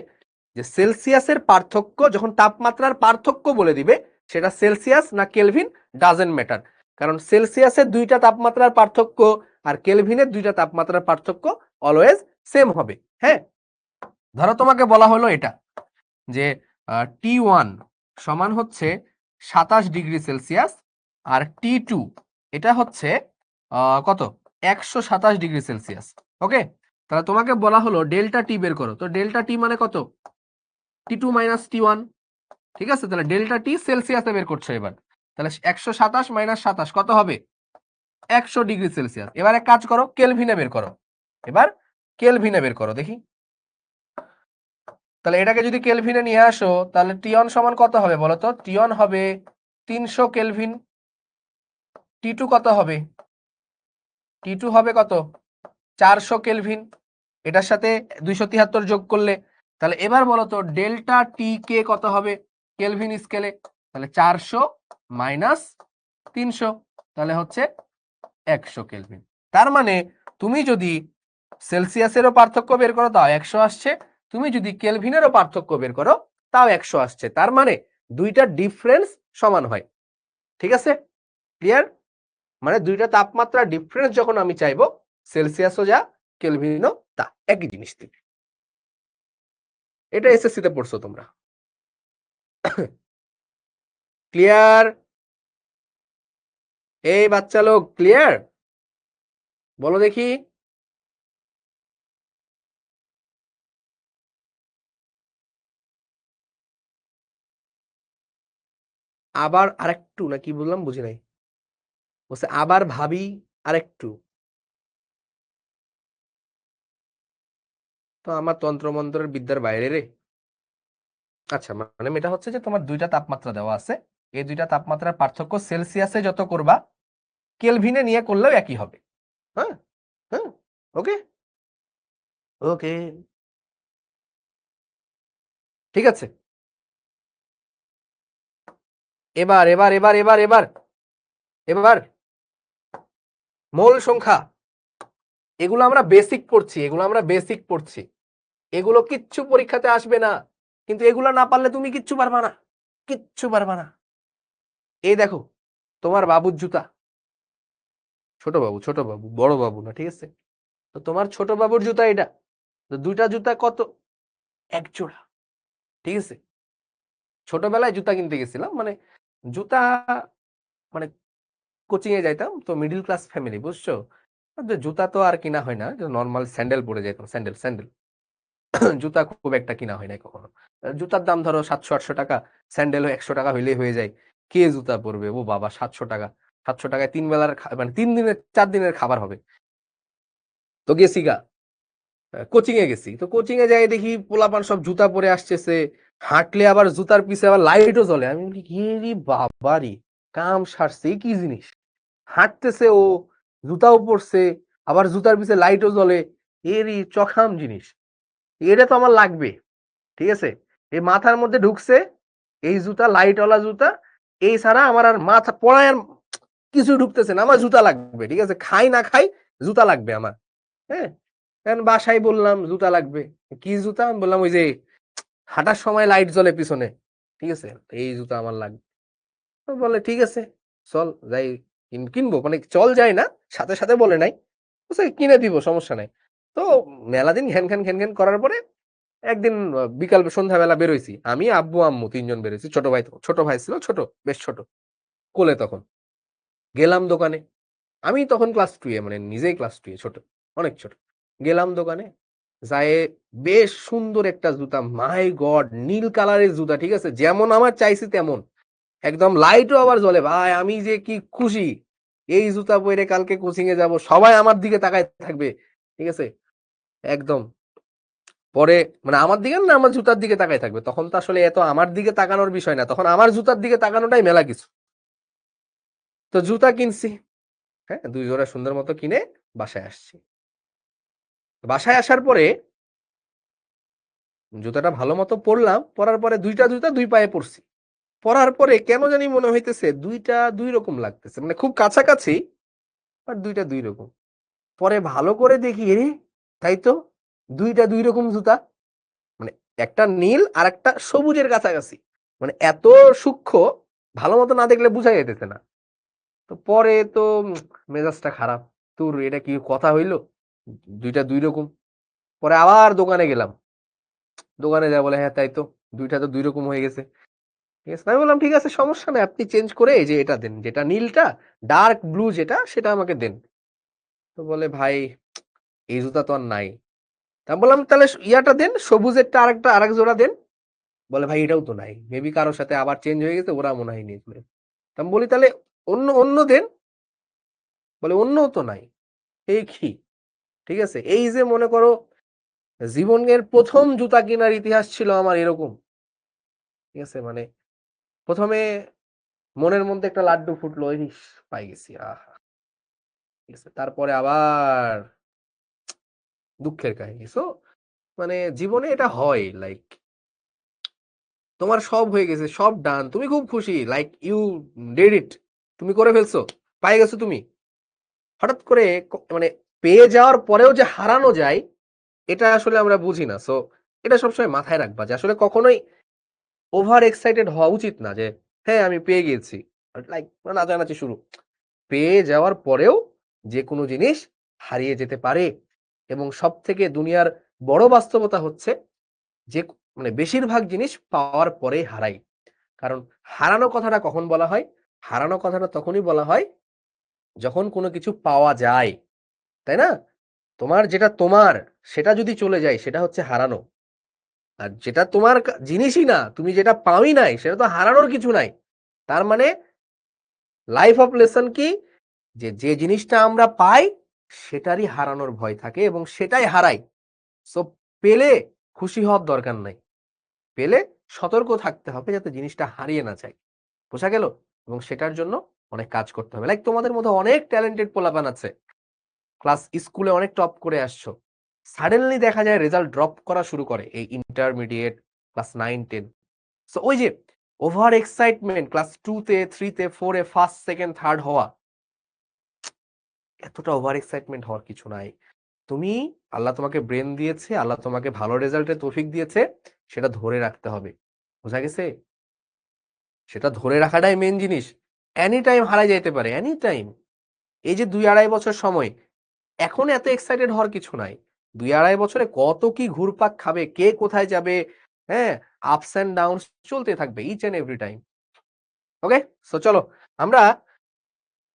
যে সেলসিয়াসের পার্থক্য, যখন তাপমাত্রার পার্থক্য বলে দিবে সেটা সেলসিয়াস না কেলভিন ডাজেন্ট ম্যাটার, কারণ সেলসিয়াসের 2টা তাপমাত্রার পার্থক্য আর কেলভিনের 2টা তাপমাত্রার পার্থক্য অলওয়েজ সেম হবে। হ্যাঁ, ধরো তোমাকে বলা হলো এটা যে T1 সমান হচ্ছে 27 ডিগ্রি সেলসিয়াস আর T2 এটা হচ্ছে কত? 127 ডিগ্রি সেলসিয়াস। ওকে, তাহলে তোমাকে বলা হলো ডেল্টা টি বের করো। তো ডেল্টা টি মানে কত? T2 মাইনাস T1, ঠিক আছে? তাহলে ডেল্টা টি সেলসিয়াসে বের করছো এবার। তাহলে 127 মাইনাস 27 কত হবে? 100 ডিগ্রি সেলসিয়াস। এবার এক কাজ করো, কেলভিনে বের করো। এবার কেলভিনে বের করো দেখি। তাহলে এটাকে যদি কেলভিনে নিয়ে আসো তাহলে টিয়ন সমান কত হবে বলো তো? টিয়ন হবে 300 কেলভিন। টি2 কত হবে? টি2 হবে কত? 400 কেলভিন। এটার সাথে 273 যোগ করলে তাহলে এবার বলো তো ডেল্টা টি কে কত হবে কেলভিন স্কেলে? তাহলে 400 মাইনাস 300 তাহলে হচ্ছে 100 কেলভিন। তার মানে তুমি যদি সেলসিয়াসেরও পার্থক্য বের করো তাও 100 আসছে, তুমি যদি কেলভিনেরও পার্থক্য বের করো তাও 100 আসছে। তার মানে দুইটা ডিফারেন্স সমান হয়। ঠিক আছে, ক্লিয়ার? মানে দুইটা তাপমাত্রা ডিফারেন্স যখন আমি চাইবো সেলসিয়াসও যা কেলভিনও তা একই জিনিস দিবে। এটা এসএসসি তে পড়ছো তোমরা। ক্লিয়ার? এই বাচ্চা লোক ক্লিয়ার? বলো দেখি। আবার আরেকটু না কি বললাম বুঝি নাই। বলছে আবার ভাবি আরেকটু। তো আমার তন্ত্রমন্ত্রের বিদ্যার বাইরে রে। আচ্ছা, মানে এটা হচ্ছে যে তোমার দুইটা তাপমাত্রা দেওয়া আছে, এই দুইটা তাপমাত্রার পার্থক্য সেলসিয়াসে যত করবা কেলভিনে নিয়ে করলেও একই হবে। হ্যাঁ হ্যাঁ, ওকে ওকে, ঠিক আছে। এবার এবার এবার এবার এবার এবার মোল সংখ্যা। এগুলো আমরা বেসিক পড়ছি, এগুলো আমরা বেসিক পড়ছি, এগুলো কিচ্ছু পরীক্ষাতে আসবে না। কিন্তু এগুলো না পারলে তুমি কিচ্ছু পারবা না, কিচ্ছু পারবা না। এই দেখো তোমার বাবুর জুতা, ছোট বাবু বড় বাবু না, ঠিক আছে? তো তোমার ছোট বাবুর জুতা এটা, তো দুইটা জুতা কত? এক জোড়া, ঠিক আছে? ছোটবেলায় জুতা কিনতে গেছিলাম, মানে জুতা, মানে কোচিং এ যাইতাম তো, মিডিল ক্লাস ফ্যামিলি, বুঝছো? জুতা তো আর কিনা হয় না, নর্মাল স্যান্ডেল পরে যেতাম, স্যান্ডেল স্যান্ডেল। জুতা খুব একটা কিনা হয় না কখনো। জুতার দাম ধরো 700-800 টাকা, স্যান্ডেলও 100 টাকা হইলেই হয়ে যায়। কে জুতা পরবে? ও বাবা, 700 টাকা! 700 টাকায় 3 বেলার মানে 3 দিনের 4 দিনের খাবার হবে। তো গেছি গা, কোচিং এ গেছি, তো কোচিং এ যাই দেখি পোলাপান সব জুতা পরে আসতেছে, হাঁটলে আবার জুতার পিছে আবার লাইটও জ্বলে। আমি বলি কি রে বাবারি, কাম সারছে, কি জিনিস! হাঁটতেছে ও, জুতাও পরছে, আবার জুতার পিছে লাইটও জ্বলে, এরই চখাম জিনিস। এটা তো আমার লাগবে, ঠিক আছে? এই মাথার মধ্যে ঢুকছে, এই জুতা লাইটওয়ালা জুতা, এই ছাড়া আমার আর মাথা পড়ায় আর কিছু ঢুকতেছে না। আমার জুতা লাগবে, ঠিক আছে? খাই না খাই, জুতা লাগবে আমার। হ্যাঁ, কারণ বাসায় বললাম জুতা লাগবে। কি জুতা? আমি বললাম ওই যে হাঁটার সময় লাইট জ্বলে পিছনে, ঠিক আছে, এই জুতা আমার লাগবে। তো বলে ঠিক আছে, চল যাই, কিনবো, মানে চল যাই না, সাথে সাথে বলে নাই, বলছে কিনে দিব, সমস্যা নাই। তো মেলা দিন ঘ্যান ঘ্যান ঘ্যান ঘ্যান করার পরে একদিন বিকাল সন্ধ্যাবেলা বেরোইছি, আমি আব্বু আম্মু তিনজন বেরোইছি, ছোট ভাই ছিল, ছোট, বেশ ছোট, কোলে তখন। গেলাম দোকানে, আমি তখন ক্লাস 2 এ, মানে নিজেই ক্লাস 2 এ, ছোট, অনেক ছোট। গেলাম দোকানে, যায়ে বেশ সুন্দর একটা জুতা, মাই গড, নীল কালারের জুতা, ঠিক আছে, যেমন আমার চাইছি তেমন, একদম লাইটও আবার জ্বলে। ভাই আমি যে কি খুশি, এই জুতা পরে কালকে কোচিং এ যাব, সবাই আমার দিকে তাকায় থাকবে, ঠিক আছে, একদম। পরে মানে আমার দিকে না, আমার জুতার দিকে তাকায় থাকবে, তখন তো আসলে এত আমার দিকে তাকানোর বিষয় না, তখন আমার জুতার দিকে তাকানোটাই মেলা কিছু। তো জুতা কিনছি, হ্যাঁ, 2 জোড়া সুন্দর মতো কিনে বাসায় আসছি। বাসায় আসার পরে জুতাটা ভালো মতো পরলাম, পরার পরে দুইটা জুতা দুই পায়ে পরছি। পরার পরে কেন জানি মনে হইতেছে দুইটা দুই রকম লাগতেছে, মানে খুব কাছাকাছি, আর দুইটা দুই রকম। পরে ভালো করে দেখি, এরে তাই তো, দুইটা দুই রকম জুতা, মানে একটা নীল আর একটা সবুজের কাছাকাছি, মানে এত সূক্ষ্ম, ভালো মতো না দেখলে বুঝা যাইতেছে না। তো পরে তো মেজাজটা খারাপ, তোর এটা কি কথা হইলো, দুইটা দুই রকম। পরে আবার দোকানে গেলাম, দোকানে যা বলে হ্যাঁ তাই তো, দুইটা তো দুই রকম হয়ে গেছে, ঠিক আছে। আমি বললাম ঠিক আছে, সমস্যা নাই, আপনি চেঞ্জ করে এই যে এটা দেন, যেটা নীলটা, ডার্ক ব্লু যেটা, সেটা আমাকে দেন। তো বলে ভাই এই জুতা তো আর নাই। তা আমি বললাম তাহলে ইয়াটা দেন, সবুজেরটা, আরেক জোড়া দেন। বলে ভাই এটাও তো নাই, মেবি কারোর সাথে আবার চেঞ্জ হয়ে গেছে, ওরা মনে হয় নিয়েছিল। তা আমি বলি তাহলে অন্য অন্য দেন। বলে অন্যও তো নাই। এই কি, ঠিক আছে, এই যে মনে করো জীবনের প্রথম জুতা কেনার ইতিহাস ছিল আমার এরকম। ঠিক আছে? মানে ১ম এ মনের মধ্যে একটা লাড্ডু ফুটলো, ইস! পাই গেছি। আহা! ঠিক আছে? তারপরে আবার দুঃখের কাহিনী। সো মানে জীবনে এটা হয় লাইক তোমার সব হয়ে গেছে, সব ডান। তুমি খুব খুশি। Like you did it. তুমি করে ফেলছো। পায়ে গেছো তুমি। হঠাৎ করে মানে পেয়ে যাওয়ার পরেও যে হারানো যায়, এটা আসলে আমরা বুঝি না। সো এটা সবসময় মাথায় রাখবা যে আসলে কখনোই ওভার এক্সাইটেড হওয়া উচিত না যে, হ্যাঁ, আমি পেয়ে গিয়েছি। লাইক নাচানাচি শুরু। পেয়ে যাওয়ার পরেও যেকোনো জিনিস হারিয়ে যেতে পারে এবং সবথেকে দুনিয়ার বড় বাস্তবতা হচ্ছে যে মানে বেশিরভাগ জিনিস পাওয়ার পরেই হারাই। কারণ হারানো কথাটা কখন বলা হয়? হারানো কথাটা তখনই বলা হয় যখন কোনো কিছু পাওয়া যায়। তাই না? তোমার যেটা তোমার সেটা যদি চলে যায় সেটা হচ্ছে হারানো। আর যেটা তোমার জিনিসই না, তুমি যেটা পাওই নাই সেটা তো হারানোর কিছু নাই। তার মানে লাইফ অফ লেসন কি? যে জিনিসটা আমরা পাই সেটারই হারানোর ভয় থাকে এবং সেটাই হারাই। সো পেলে খুশি হওয়ার দরকার নাই। পেলে সতর্ক থাকতে হবে যাতে জিনিসটা হারিয়ে না যায়। বোঝা গেল? এবং সেটার জন্য অনেক কাজ করতে হবে। লাইক তোমাদের মধ্যে অনেক ট্যালেন্টেড পোলাপান আছে। স্কুলে অনেক টপ করে আসছো। সাডেনলি দেখা যায় রেজাল্ট ড্রপ করা শুরু করে এই ইন্টারমিডিয়েট ক্লাস 9, 10। সো ওই যে ওভার এক্সাইটমেন্ট ক্লাস 2 তে, 3 তে, 4 এ ফার্স্ট, সেকেন্ড, থার্ড হওয়া, এতটা ওভার এক্সাইটমেন্ট হওয়ার কিছু নাই। তুমি আল্লাহ তোমাকে ব্রেন দিয়েছে, আল্লাহ তোমাকে ভালো রেজাল্টের তৌফিক দিয়েছে, সেটা ধরে রাখতে হবে। বোঝা গেছে? সেটা ধরে রাখাটাই মেইন জিনিস। এনি টাইম হারায় যাইতে পারে, এনি টাইম। এই যে ২-২.৫ বছর সময়, এখন এত এক্সাইটেড হওয়ার কিছু নাই। ২-২.৫ বছরে কত কি ঘুরপাক খাবে, কে কোথায় যাবে, হ্যাঁ? আপস অ্যান্ড ডাউনস চলতে থাকবে each and every time. Okay? So চলো আমরা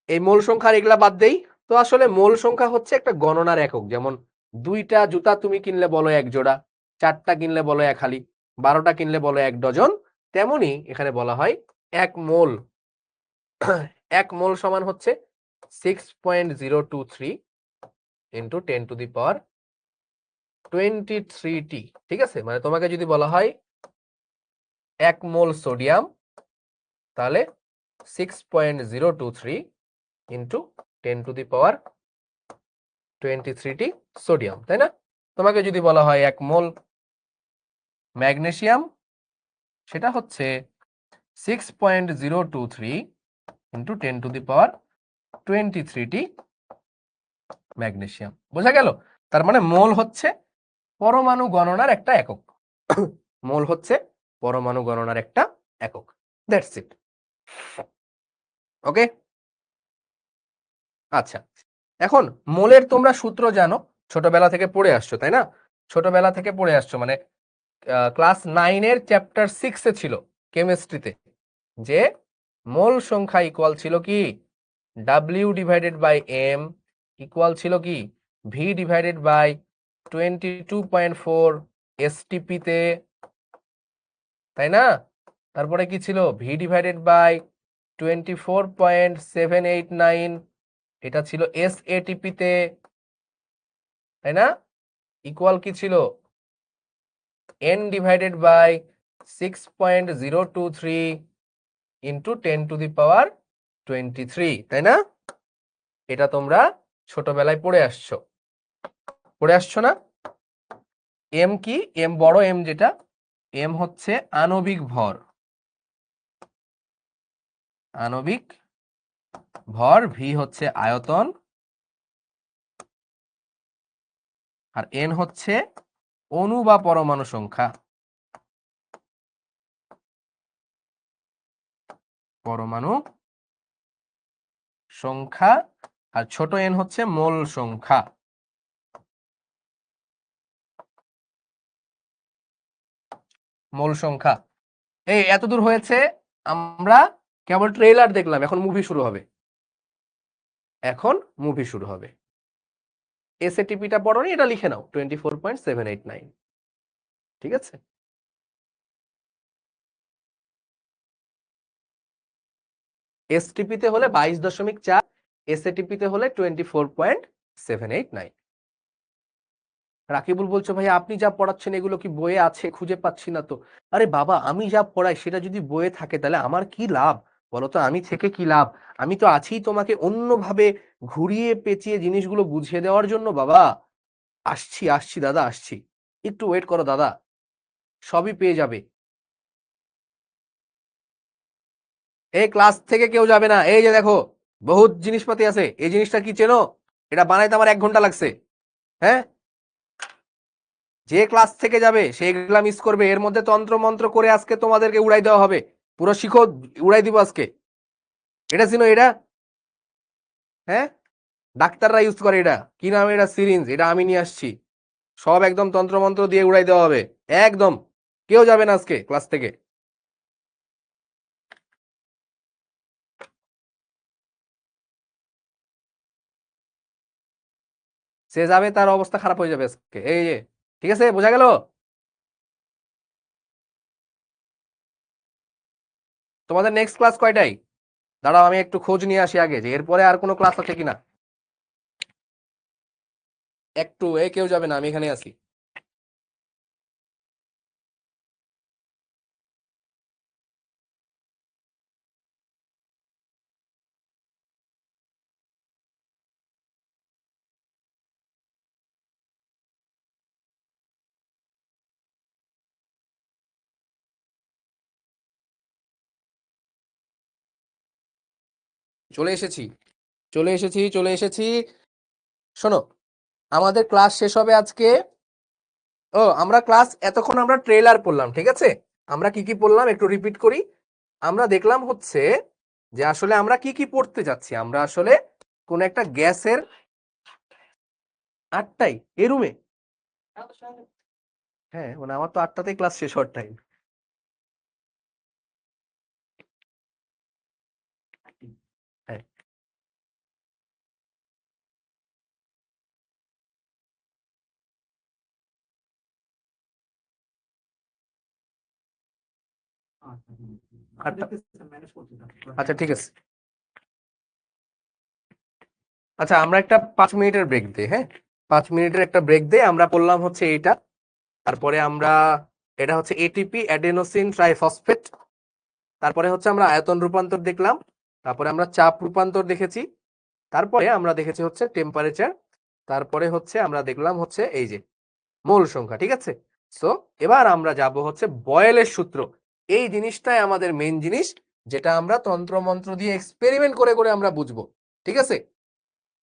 এই মূল সংখ্যার এগুলা বাদ দেই। তো আসলে মূল সংখ্যা হচ্ছে একটা গণনার একক। যেমন ২ টা জুতা তুমি কিনলে বলো ১ জোড়া, ৪ টা কিনলে বলো ১ হালি, ১২ টা কিনলে বলো ১ ডজন। তেমনি এখানে বলা হয় ১ মোল। ১ মোল সমান হচ্ছে 6.023 into 10 to the power 23t। ঠিক আছে? মানে তোমাকে যদি বলা হয় ১ মোল সোডিয়াম তাহলে 6.023 into 10 to the power 23t sodium, তাই না? তোমাকে যদি বলা হয় ১ মোল ম্যাগনেসিয়াম সেটা হচ্ছে 6.023 into 10 to the power 23t magnesium. বোঝা গেল? তার মানে মোল হচ্ছে পরমাণু গণনার একটা একক। মোল হচ্ছে পরমাণু গণনার একটা একক। That's it. ওকে? আচ্ছা। এখন মোলের তোমরা সূত্র জানো, ছোটবেলা থেকে পড়ে আসছো, তাই না? ছোটবেলা থেকে পড়ে আসছো মানে ক্লাস 9 এর চ্যাপ্টার 6 এ ছিল কেমিস্ট্রিতে যে মোল সংখ্যা ইকুয়াল ছিল কি W divided by M equal ছিল কি V ডিভাইডেড বাই 22.4 STP তে, তাই না? তারপরে কি ছিল V ডিভাইডেড বাই 24.789 এটা ছিল SATP তে, তাই না? ইকুয়াল কি ছিল N divided by 6.023 into 10 to the power 23, তাই না? এটা তোমরা ছোটবেলায় পড়ে আসছো, না? এম কি? এম বড় এম যেটা, এম হচ্ছে আণবিক ভর। আণবিক ভর, ভি হচ্ছে আয়তন, আর এন হচ্ছে অণু বা পরমাণু সংখ্যা। পরমাণু সংখ্যা আর ছোট এন হচ্ছে মোল সংখ্যা। মোল সংখ্যা। এই এতদূর হয়েছে, আমরা কেবল ট্রেলার দেখলাম, এখন মুভি শুরু হবে। এখন মুভি শুরু হবে। এসএটিপিটা পড়োনি, এটা লিখে নাও 24.789। ঠিক আছে? এসটিপিতে হলে 22.4, এসএটিপিতে হলে 24.789। রাকিবুল বলছে ভাই আপনি যা পড়াচ্ছেন এগুলো কি বইয়ে আছে, খুঁজে পাচ্ছি না তো। আরে বাবা, আমি যা পড়াই সেটা যদি বইয়ে থাকে তাহলে আমার কি লাভ বলো তো? আমি থেকে কি লাভ? আমি তো আছি তোমাকে অন্যভাবে ঘুরিয়ে পেঁচিয়ে জিনিসগুলো বুঝিয়ে দেওয়ার জন্য বাবা। আসছি আসছি দাদা, আসছি, একটু ওয়েট করো দাদা, সবই পেয়ে যাবে। এই ক্লাস থেকে কেউ যাবে না, এই যে দেখো বহুত জিনিসপাতি আছে। এই জিনিসটা কি চেনো? এটা বানাইতে আমার 1 ঘন্টা লাগছে। হ্যাঁ, যে ক্লাস থেকে যাবে সে এগুলা মিস করবে। এর মধ্যে তন্ত্র মন্ত্র করে আজকে তোমাদেরকে উড়াই দেওয়া হবে। পুরো শিখো, উড়াই দিব আজকে। এটা চিনো এটা? হ্যাঁ, ডাক্তাররা ইউজ করে এটা, কি নাম এটা? সিরিঞ্জ। এটা আমি নিয়ে আসছি। সব একদম তন্ত্র মন্ত্র দিয়ে উড়াই দেওয়া হবে একদম। কেউ যাবে না আজকে ক্লাস থেকে। সে যাবে, তার অবস্থা খারাপ হয়ে যাবে আজকে। এই যে, ঠিক আছে, বোঝা গেল? তোমাদের নেক্সট ক্লাস কয়টাই? দাঁড়াও আমি একটু খোঁজ নিয়ে আসি আগে যে এরপরে আর কোনো ক্লাস আছে কিনা। একটু, কেউ যাবে না, আমি এখানে আছি। চলে এসেছি, চলে এসেছি, চলে এসেছি। শোনো, আমাদের ক্লাস শেষ হবে আজকে। ও, আমরা ক্লাস এতক্ষণ আমরা ট্রেলার পড়লাম, ঠিক আছে? আমরা কি কি পড়লাম একটু রিপিট করি। আমরা দেখলাম হচ্ছে যে আসলে আমরা কি কি পড়তে যাচ্ছি। আমরা আসলে কোন একটা গ্যাসের 8টায় এই রুমে। হ্যাঁ, মানে আমার তো 8টাতেই ক্লাস শেষ হওয়ার টাইম। হ্যাঁ, আটটা। আচ্ছা ঠিক আছে। আচ্ছা, আমরা একটা 5 মিনিটের ব্রেক দিই, হ্যাঁ? 5 মিনিটের একটা ব্রেক দিয়ে আমরা বললাম হচ্ছে এইটা। তারপরে আমরা, এটা হচ্ছে এটিপি অ্যাডেনোসিন ট্রাইফসফেট। তারপরে হচ্ছে আমরা আয়তন রূপান্তর দেখলাম। তারপরে আমরা চাপ রূপান্তর দেখেছি। তারপরে আমরা দেখেছি হচ্ছে টেম্পারেচার। তারপরে হচ্ছে আমরা দেখলাম হচ্ছে এই যে মোল সংখ্যা, ঠিক আছে? সো এবার আমরা যাব হচ্ছে বয়েলের সূত্র। এই জিনিসটাই আমাদের মেইন জিনিস, যেটা আমরা তন্ত্র মন্ত্র দিয়ে এক্সপেরিমেন্ট করে করে আমরা বুঝবো, ঠিক আছে?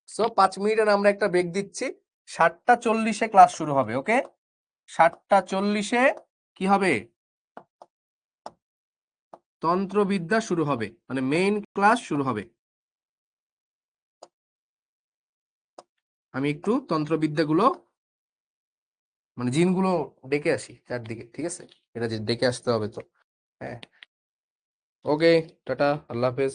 সো 5 মিনিটের আমরা একটা ব্রেক দিচ্ছি। 7টা 40-এ ক্লাস শুরু হবে, ওকে? 7টা 40-এ কি হবে? তন্ত্রবিদ্যা শুরু হবে, মানে মেইন ক্লাস শুরু হবে। আমি একটু তন্ত্রবিদ্যাগুলো, মানে জিনগুলো ডেকে আসি চারদিকে, ঠিক আছে? এটা যে ডেকে আসতে হবে তো। হ্যাঁ, ওকে, টাটা, আল্লাহ হাফেজ।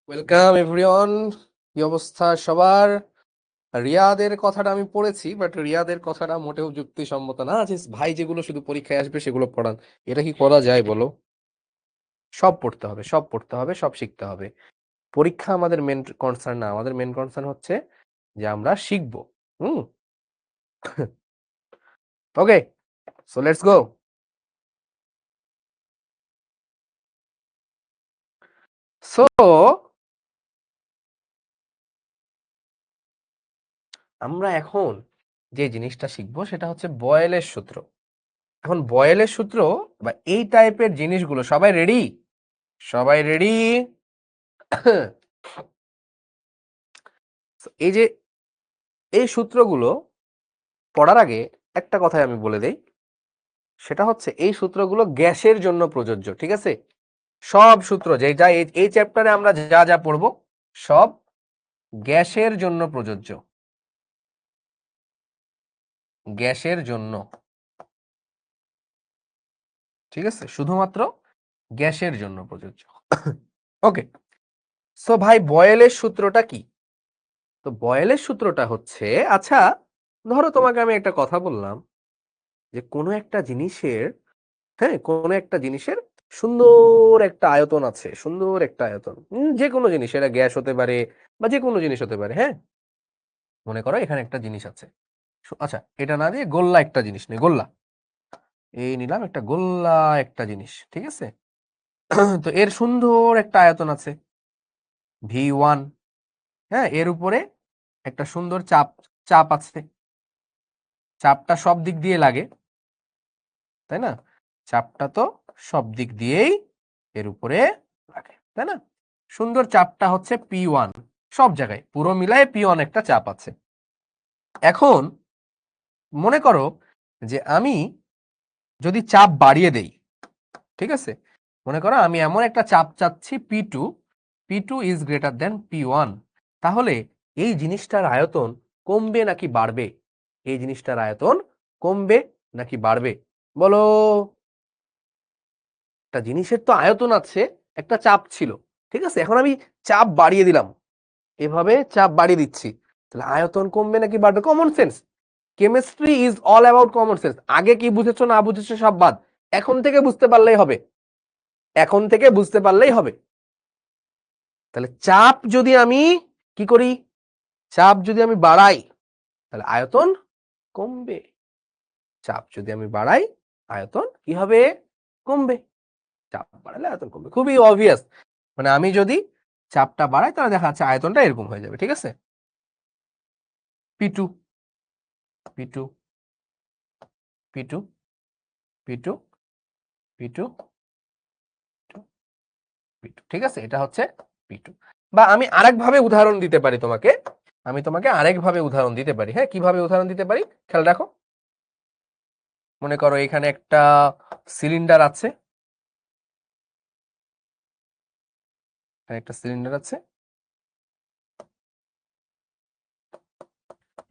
Welcome everyone. কি অবস্থা সবার? রিয়াদের কথাটা আমি পড়েছি, বাট রিয়াদের কথাটা মোটেও যুক্তিসম্মত না। যে ভাই যেগুলো শুধু পরীক্ষায় আসবে সেগুলো পড়ান, এটা কি করা যায় বলো? সব পড়তে হবে, সব পড়তে হবে, সব শিখতে হবে। পরীক্ষা আমাদের মেন কনসার্ন না, আমাদের মেন কনসার্ন হচ্ছে যে আমরা শিখবো। হুম। ওকে, সো লেটস গো। সো আমরা এখন যে জিনিসটা শিখবো সেটা হচ্ছে বয়েলের সূত্র। এখন বয়েলের সূত্র বা এই টাইপের জিনিসগুলো, সবাই রেডি? সবাই রেডি? এই যে এই সূত্রগুলো পড়ার আগে একটা কথাই আমি বলে দেই, সেটা হচ্ছে এই সূত্রগুলো গ্যাসের জন্য প্রযোজ্য, ঠিক আছে? সব সূত্র যেটা এই চ্যাপ্টারে আমরা যা যা পড়বো সব গ্যাসের জন্য প্রযোজ্য, গ্যাসের জন্য, ঠিক আছে? শুধুমাত্র গ্যাসের জন্য প্রযোজ্য। ওকে, সো ভাই বয়েলের সূত্রটা কি? তো বয়েলের সূত্রটা হচ্ছে, আচ্ছা ধরো তোমাকে আমি একটা কথা বললাম যে কোনো একটা জিনিসের, হ্যাঁ, কোনো একটা জিনিসের সুন্দর একটা আয়তন আছে, সুন্দর একটা আয়তন, যে কোনো জিনিস, এটা গ্যাস হতে পারে বা যে কোনো জিনিস হতে পারে, হ্যাঁ। মনে করো এখানে একটা জিনিস আছে, আচ্ছা এটা না দিয়ে গোল্লা একটা জিনিস নেই, গোল্লা এই নিলাম, একটা গোল্লা একটা জিনিস, ঠিক আছে? তো এর সুন্দর একটা আয়তন আছে V1, হ্যাঁ, এর উপরে একটা সুন্দর চাপ, চাপ আছে, চাপটা সব দিক দিয়ে লাগে, তাই না? চাপটা তো সব দিক দিয়েই এর উপরে লাগে, তাই না? সুন্দর চাপটা হচ্ছে P1, সব জায়গায় পুরো মিলায়ে P1 একটা চাপ আছে। এখন মনে করো যে আমি যদি চাপ বাড়িয়ে দেই, ঠিক আছে, মনে করো আমি এমন একটা চাপ চাচ্ছি P2, P2 is greater than P1, তাহলে এই জিনিসটার আয়তন কমবে নাকি বাড়বে? এই জিনিসটার আয়তন কমবে নাকি বাড়বে বলো? একটা জিনিসের তো আয়তন আছে, একটা চাপ ছিল, ঠিক আছে, এখন আমি চাপ বাড়িয়ে দিলাম, এভাবে চাপ বাড়িয়ে দিচ্ছি, তাহলে আয়তন কমবে নাকি বাড়বে? Common sense, chemistry is all about common sense. আগে কি বুঝেছো না বুঝেছো সব বাদ, এখন থেকে বুঝতে পারলেই হবে, এখন থেকে বুঝতে পারলেই হবে। তাহলে চাপ যদি আমি কি করি, চাপ যদি আমি বাড়াই তাহলে আয়তন কমবে, চাপ যদি আমি বাড়াই আয়তন কি হবে? কমবে। চাপ বাড়ালে আয়তন কমবে, খুবই অবভিয়াস। মানে আমি যদি চাপটা বাড়াই তাহলে দেখা যাচ্ছে আয়তনটা এরকম হয়ে যাবে, ঠিক আছে? P2, P2, P2, P2, P2, P2, ঠিক আছে, এটা হচ্ছে P2। বা আমি আরেকভাবে উদাহরণ দিতে পারি তোমাকে, আমি তোমাকে আরেকভাবে উদাহরণ দিতে পারি, হ্যাঁ, কিভাবে উদাহরণ দিতে পারি খেয়াল রাখো। মনে করো এখানে একটা সিলিন্ডার আছে, এখানে একটা সিলিন্ডার আছে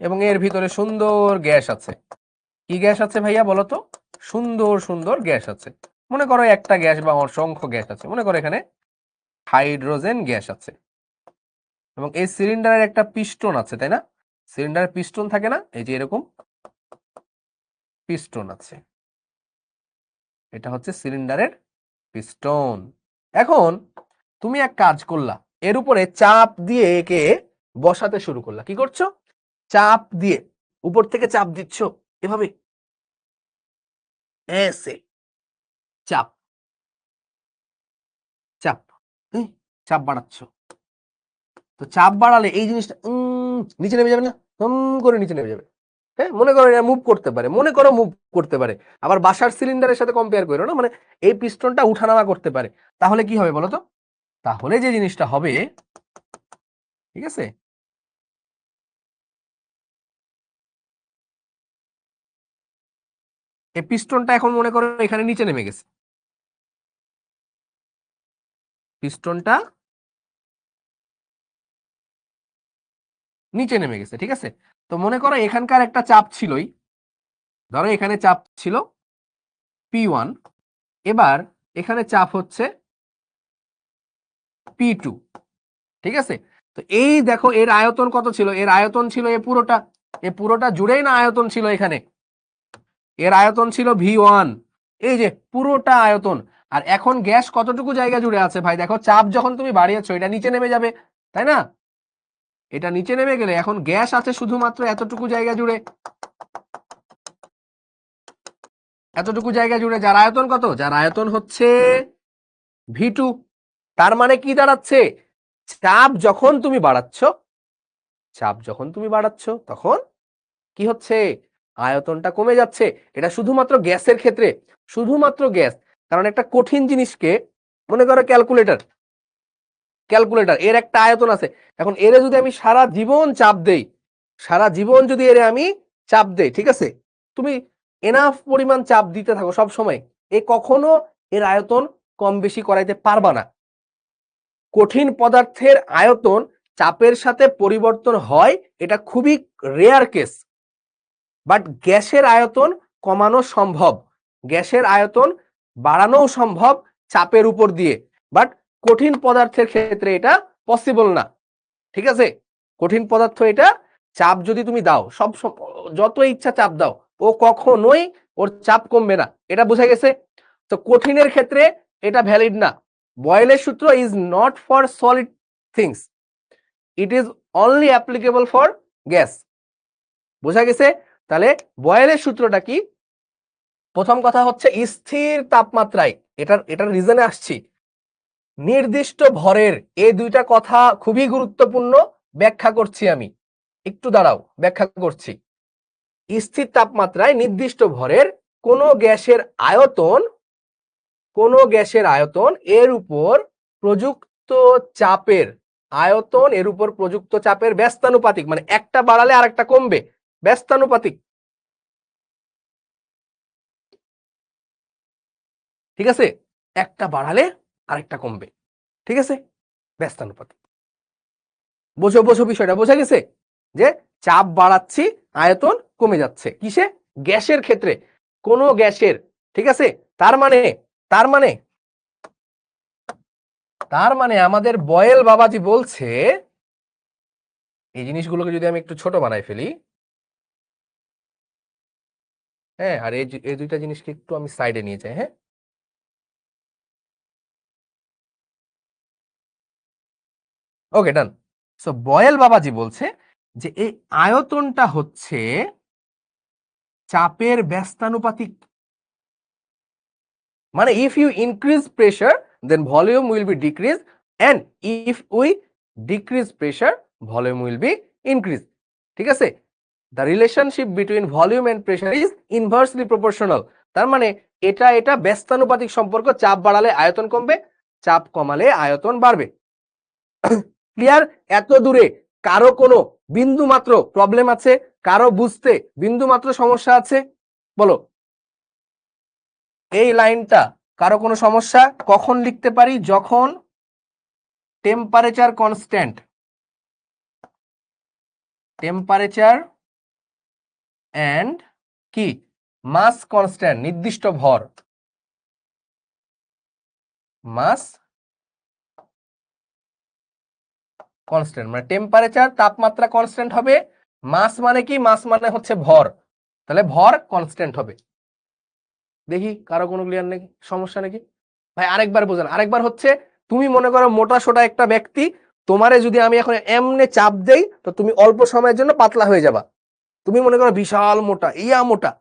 এবং এর ভিতরে সুন্দর গ্যাস আছে। কি গ্যাস আছে ভাইয়া বলো তো? সুন্দর সুন্দর গ্যাস আছে। মনে করো একটা গ্যাস বা অসংখ্য গ্যাস আছে, মনে করো এখানে হাইড্রোজেন গ্যাস আছে এবং এই সিলিন্ডারের একটা পিস্টন আছে, তাই না? সিলিন্ডারের পিস্টন থাকে না, এই যে এরকম পিস্টন আছে, এটা হচ্ছে সিলিন্ডারের পিস্টন। এখন তুমি এক কাজ করলা, এর উপরে চাপ দিয়ে একে বসাতে শুরু করলা, কি করছো? চাপ দিয়ে উপর থেকে চাপ দিচ্ছ, এভাবে এসে চাপ, চাপ, চাপ বাড়াচ্ছ। তো চাপ বাড়ালে এই জিনিসটা নিচে নেমে যাবে না? করে নিচে নেমে যাবে। হ্যাঁ, মনে করো এটা মুভ করতে পারে, মনে করো মুভ করতে পারে, আবার বাসার সিলিন্ডারের সাথে কম্পেয়ার করো না, মানে এই পিস্টনটা উঠানামা করতে পারে, তাহলে কি হবে বলো তো? তাহলে যে জিনিসটা হবে, ঠিক আছে, এই পিস্টনটা এখন মনে করো এখানে নিচে নেমে গেছে, পিস্টনটা নিচে নেমে গেছে, ঠিক আছে? তো মনে করো এখানকার একটা চাপ ছিলই, ধরো এখানে চাপ ছিল P1, এবার এখানে চাপ হচ্ছে P2, ঠিক আছে? তো এই দেখো এর আয়তন কত ছিল, এর আয়তন ছিল এ পুরোটা জুড়েই না আয়তন ছিল, এখানে এর আয়তন ছিল V1, এই যে পুরোটা আয়তন। আর এখন গ্যাস কতটুকু জায়গা জুড়ে আছে ভাই, দেখো চাপ যখন তুমি বাড়িয়েছো এটা নিচে নেমে যাবে, তাই না? এটা নিচে নেমে গেলে এখন গ্যাস আছে শুধুমাত্র এতটুকু জায়গা জুড়ে, এতটুকু জায়গা জুড়ে, যার আয়তন কত, যার আয়তন হচ্ছে V2। তার মানে কি দাঁড়াচ্ছে, চাপ যখন তুমি বাড়াচ্ছ, চাপ যখন তুমি বাড়াচ্ছ তখন কি হচ্ছে, আয়তনটা কমে যাচ্ছে। এটা শুধুমাত্র গ্যাসের ক্ষেত্রে, শুধুমাত্র গ্যাস। কারণ একটা কঠিন জিনিসকে, মনে করো ক্যালকুলেটর, ক্যালকুলেটর এর একটা আয়তন আছে, এখন এরে যদি আমি সারা জীবন চাপ দেই, সারা জীবন যদি এরে আমি চাপ দেই, ঠিক আছে, তুমি এনাফ পরিমাণ চাপ দিতে থাকো সব সময়, এ কখনো এর আয়তন কম বেশি করাইতে পারবা না। কঠিন পদার্থের আয়তন চাপের সাথে পরিবর্তন হয়, এটা খুবই রেয়ার কেস। বাট গ্যাসের আয়তন কমানো সম্ভব, গ্যাসের আয়তন বাড়ানোও সম্ভব চাপের উপর দিয়ে, বাট কঠিন পদার্থের ক্ষেত্রে এটা পসিবল না। ঠিক আছে, কঠিন পদার্থ এটা চাপ যদি তুমি দাও, সব যত ইচ্ছা চাপ দাও, ও কখনোই ওর চাপ কমবে না, এটা বোঝা গেছে? তো কঠিনের ক্ষেত্রে এটা ভ্যালিড না। বয়েলের সূত্র is not for solid things, it is only applicable for gas. বোঝা গেছে? তাহলে বয়েলের সূত্রটা কি? প্রথম কথা হচ্ছে স্থির তাপমাত্রায়, এটার রিজনে আসছি, নির্দিষ্ট ভরের, এই দুইটা কথা খুবই গুরুত্বপূর্ণ, ব্যাখ্যা করছি আমি, একটু দাঁড়াও ব্যাখ্যা করছি। স্থির তাপমাত্রায় নির্দিষ্ট ভরের কোন গ্যাসের আয়তন, কোন গ্যাসের আয়তন এর উপর প্রযুক্ত চাপের, আয়তন এর উপর প্রযুক্ত চাপের ব্যস্তানুপাতিক, মানে একটা বাড়ালে আরেকটা কমবে, ব্যস্তানুপাতিক। ঠিক আছে, একটা বাড়ালে আরেকটা কমবে, ঠিক আছে, ব্যস্তানুপাতিক। বোঝো বোঝো বিষয়টা বোঝা গেছে, যে চাপ বাড়াচ্ছি আয়তন কমে যাচ্ছে, কিসে, গ্যাসের ক্ষেত্রে, কোন গ্যাসের। ঠিক আছে, তার মানে তার মানে তার মানে আমাদের বয়েল বাবাজি বলছে, এই জিনিসগুলোকে যদি আমি একটু ছোট বানাই ফেলি, হ্যাঁ, আর এই দুইটা জিনিসকে একটু আমি সাইডে নিয়ে যাই, হ্যাঁ, ওকে ডান। সো বয়েল বাবাজি বলছে যে এই আয়তনটা হচ্ছে চাপের ব্যস্তানুপাতিক, মানে if you increase pressure then volume will be decreased, and if we decrease pressure volume will be increased। ঠিক আছে, the relationship between volume and pressure is inversely proportional। তার মানে এটা ব্যস্তানুপাতিক সম্পর্ক, চাপ বাড়ালে আয়তন কমবে, চাপ কমালে আয়তন বাড়বে। ক্লিয়ার? এত দূরে কারো কোনো বিন্দু মাত্র প্রবলেম আছে, কারো বুঝতে বিন্দু মাত্র সমস্যা আছে? বলো, এই লাইনটা কারো কোনো সমস্যা? কখন লিখতে পারি, যখন টেম্পারেচার কনস্ট্যান্ট, টেম্পারেচার এন্ড কি মাস কনস্ট্যান্ট, নির্দিষ্ট ভর, মাস কনস্ট্যান্ট, মানে টেম্পারেচার তাপমাত্রা কনস্ট্যান্ট হবে, মাস মানে কি, মাস মানে হচ্ছে ভর, তাহলে ভর কনস্ট্যান্ট হবে। দেখি কারো কোনো ক্লিয়ার নাকি, সমস্যা নাকি ভাই? আরেকবার বোঝান, আরেকবার হচ্ছে, তুমি মনে করো মোটা সোটা একটা ব্যক্তি, তোমারে যদি আমি এখন এমনে চাপ দেই তো তুমি অল্প সময়ের জন্য পাতলা হয়ে যাবা। তুমি মনে করো বিশাল মোটা, ইয়া মোটা,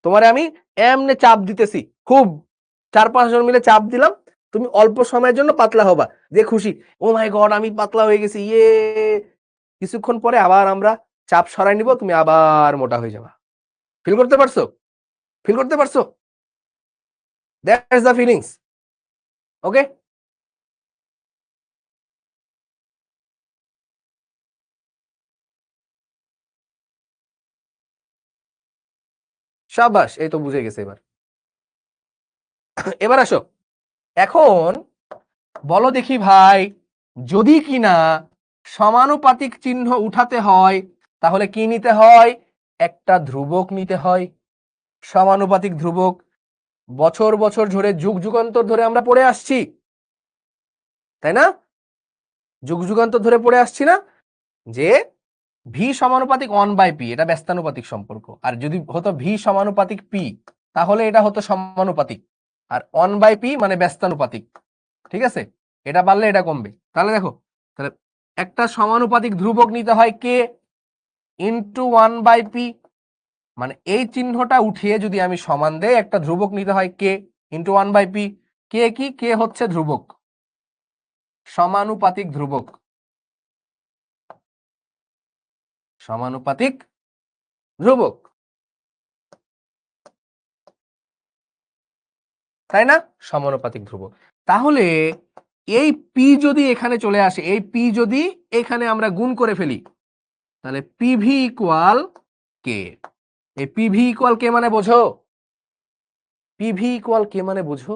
তোমারে আমি এমনে চাপ দিতেছি, খুব 4-5 জন মিলে চাপ দিলাম, তুমি অল্প সময়ের জন্য পাতলা হবা, যে খুশি, ও মাই গড আমি পাতলা হয়ে গেছি, ইয়ে। কিছুক্ষণ পরে আবার আমরা চাপ সরাই নিব, তুমি আবার মোটা হয়ে যাবা। ফিল করতে পারছো? ফিল করতে পারছো? That's the feelings. ওকে, শাবাশ, এই তো বুঝে গেছে এবার। এবার আসো, এখন বলো দেখি ভাই, যদি কিনা সমানুপাতিক চিহ্ন উঠাতে হয় তাহলে কি নিতে হয়, একটা ধ্রুবক নিতে হয়, সমানুপাতিক ধ্রুবক। বছর বছর ধরে, যুগ যুগান্তর ধরে আমরা পড়ে আসছি, তাই না? যুগ যুগান্তর ধরে পড়ে আসছি না যে ভি সমানুপাতিক 1/p, এটা ব্যস্তানুপাতিক সম্পর্ক। আর যদি হতো ভি সমানুপাতিক পি, তাহলে এটা হতো সমানুপাতিক। আর 1/p মানে ব্যস্তানুপাতিক। ঠিক আছে, এটা বাড়লে এটা কমবে। তাহলে দেখো, তাহলে একটা সমানুপাতিক ধ্রুবক নিতে হয় কে ইন্টু 1/p, মানে এই চিহ্নটা উঠিয়ে যদি আমি সমান দেই, একটা ধ্রুবক নিতে হয় কে ইন্টু 1/p। কে কি? কে হচ্ছে ধ্রুবক, সমানুপাতিক ধ্রুবক, সমানুপাতিক ধ্রুবক, তাই না? সমানুপাতিক ধ্রুবক। তাহলে এই পি যদি এখানে চলে আসে, এই পি যদি এখানে আমরা গুণ করে ফেলি, তাহলে পিভি ইকুয়াল কে। এই পিভি ইকুয়াল কে মানে বোঝো? পিভি ইকুয়াল কে মানে বোঝো?